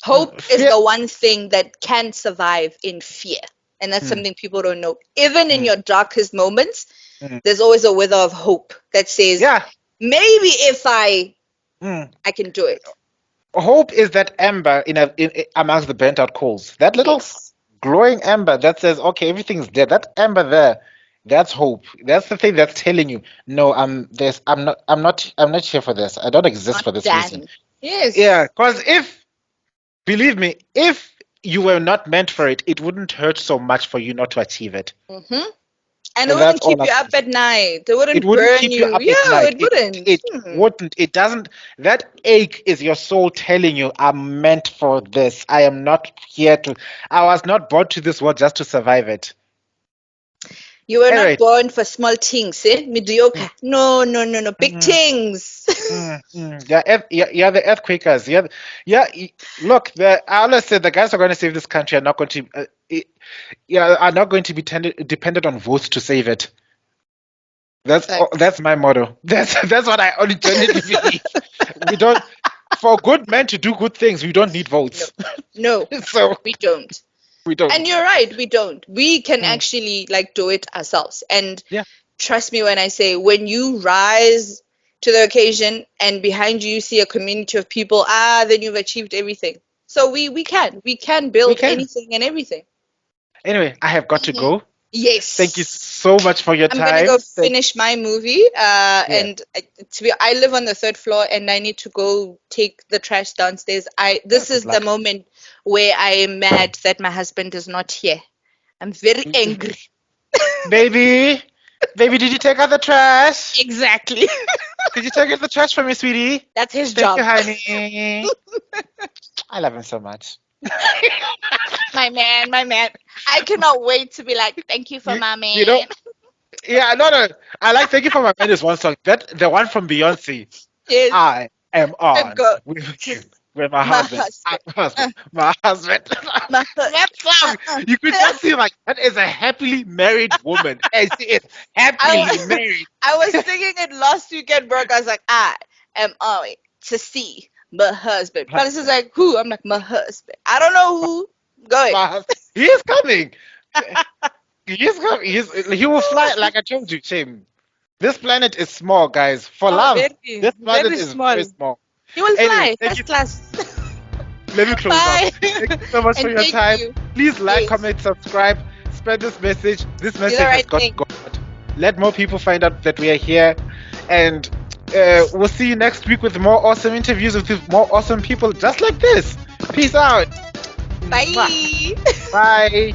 Hope is Fear. the one thing that can survive in fear. And that's something people don't know. Even in your darkest moments, Mm. there's always a wither of hope that says, Yeah. maybe if I Mm. can do it. Hope is that ember in amongst the burnt out coals. That little Yes. glowing ember that says, "Okay, everything's dead." That ember there, that's hope. That's the thing that's telling you, "No, I'm this. I'm not here for this. I don't exist Not for this reason." done. Yes. Yeah, because believe me, if you were not meant for it, it wouldn't hurt so much for you not to achieve it. hmm And it And that's wouldn't all keep I'm you up saying. at night. It It wouldn't wouldn't burn keep you you. up at Yeah, night. it wouldn't. It wouldn't. It doesn't. That ache is your soul telling you, "I'm meant for this. I am not here to. I was not born to this world just to survive it." You were not Anyway, born for small things, eh? mm, Mediocre. No, no, no, no. Big mm, things. yeah, yeah, the earthquakers. Yeah, yeah. Look, I always said the guys who are going to save this country are not going to. Are not going to be dependent on votes to save it. Facts. That's my motto. That's what I genuinely believe. We don't, for good men to do good things, we don't need No, votes. no, So we don't. we And don't. you're right, we don't. We can Mm, actually like do it ourselves. And yeah, trust me when I say when you rise to the occasion and behind you see a community of people, then you've achieved everything. So we can we build can. anything and everything. Anyway, I have got to Mhm. go. Thank you Yes. so much for your I'm gonna go time. finish my movie. Yeah, And I live on the third floor, and I need to go take the trash downstairs. yeah, This good is the luck. moment where I am mad that my husband is not here. I'm very angry. Baby, baby, did you take out the trash? Exactly. Did you take out the trash for me, sweetie? That's his Thank you, job. honey. I love him so much. My man, my man. I cannot wait to be like, thank you for You, my you know, man. yeah, no, no. I like Thank You for My Man is one song. That the one from Beyonce. Yes, I am I've on got with my my husband. husband. Uh, My husband. my That song, you could just see like that is a happily married woman, and she is happily I, married. I was singing it last weekend, bro. I was like, I am on to see my husband. But this is like, who? I'm like, my husband. I don't know who. Go ahead. He is coming. He is coming. He will fly like I told you, Shame. This planet is small, guys. For Oh, love, very, this planet very is small. very small. You will Anyway, fly, thank you. first class. Let me close up. Bye. Thank you so much for And your thank time. you. Please like, Yes. comment, subscribe, spread this message. This Do the message has right got to thing. go out. Let more people find out that we are here. And we'll see you next week with more awesome interviews with more awesome people just like this. Peace out. Mwah. Bye. Bye.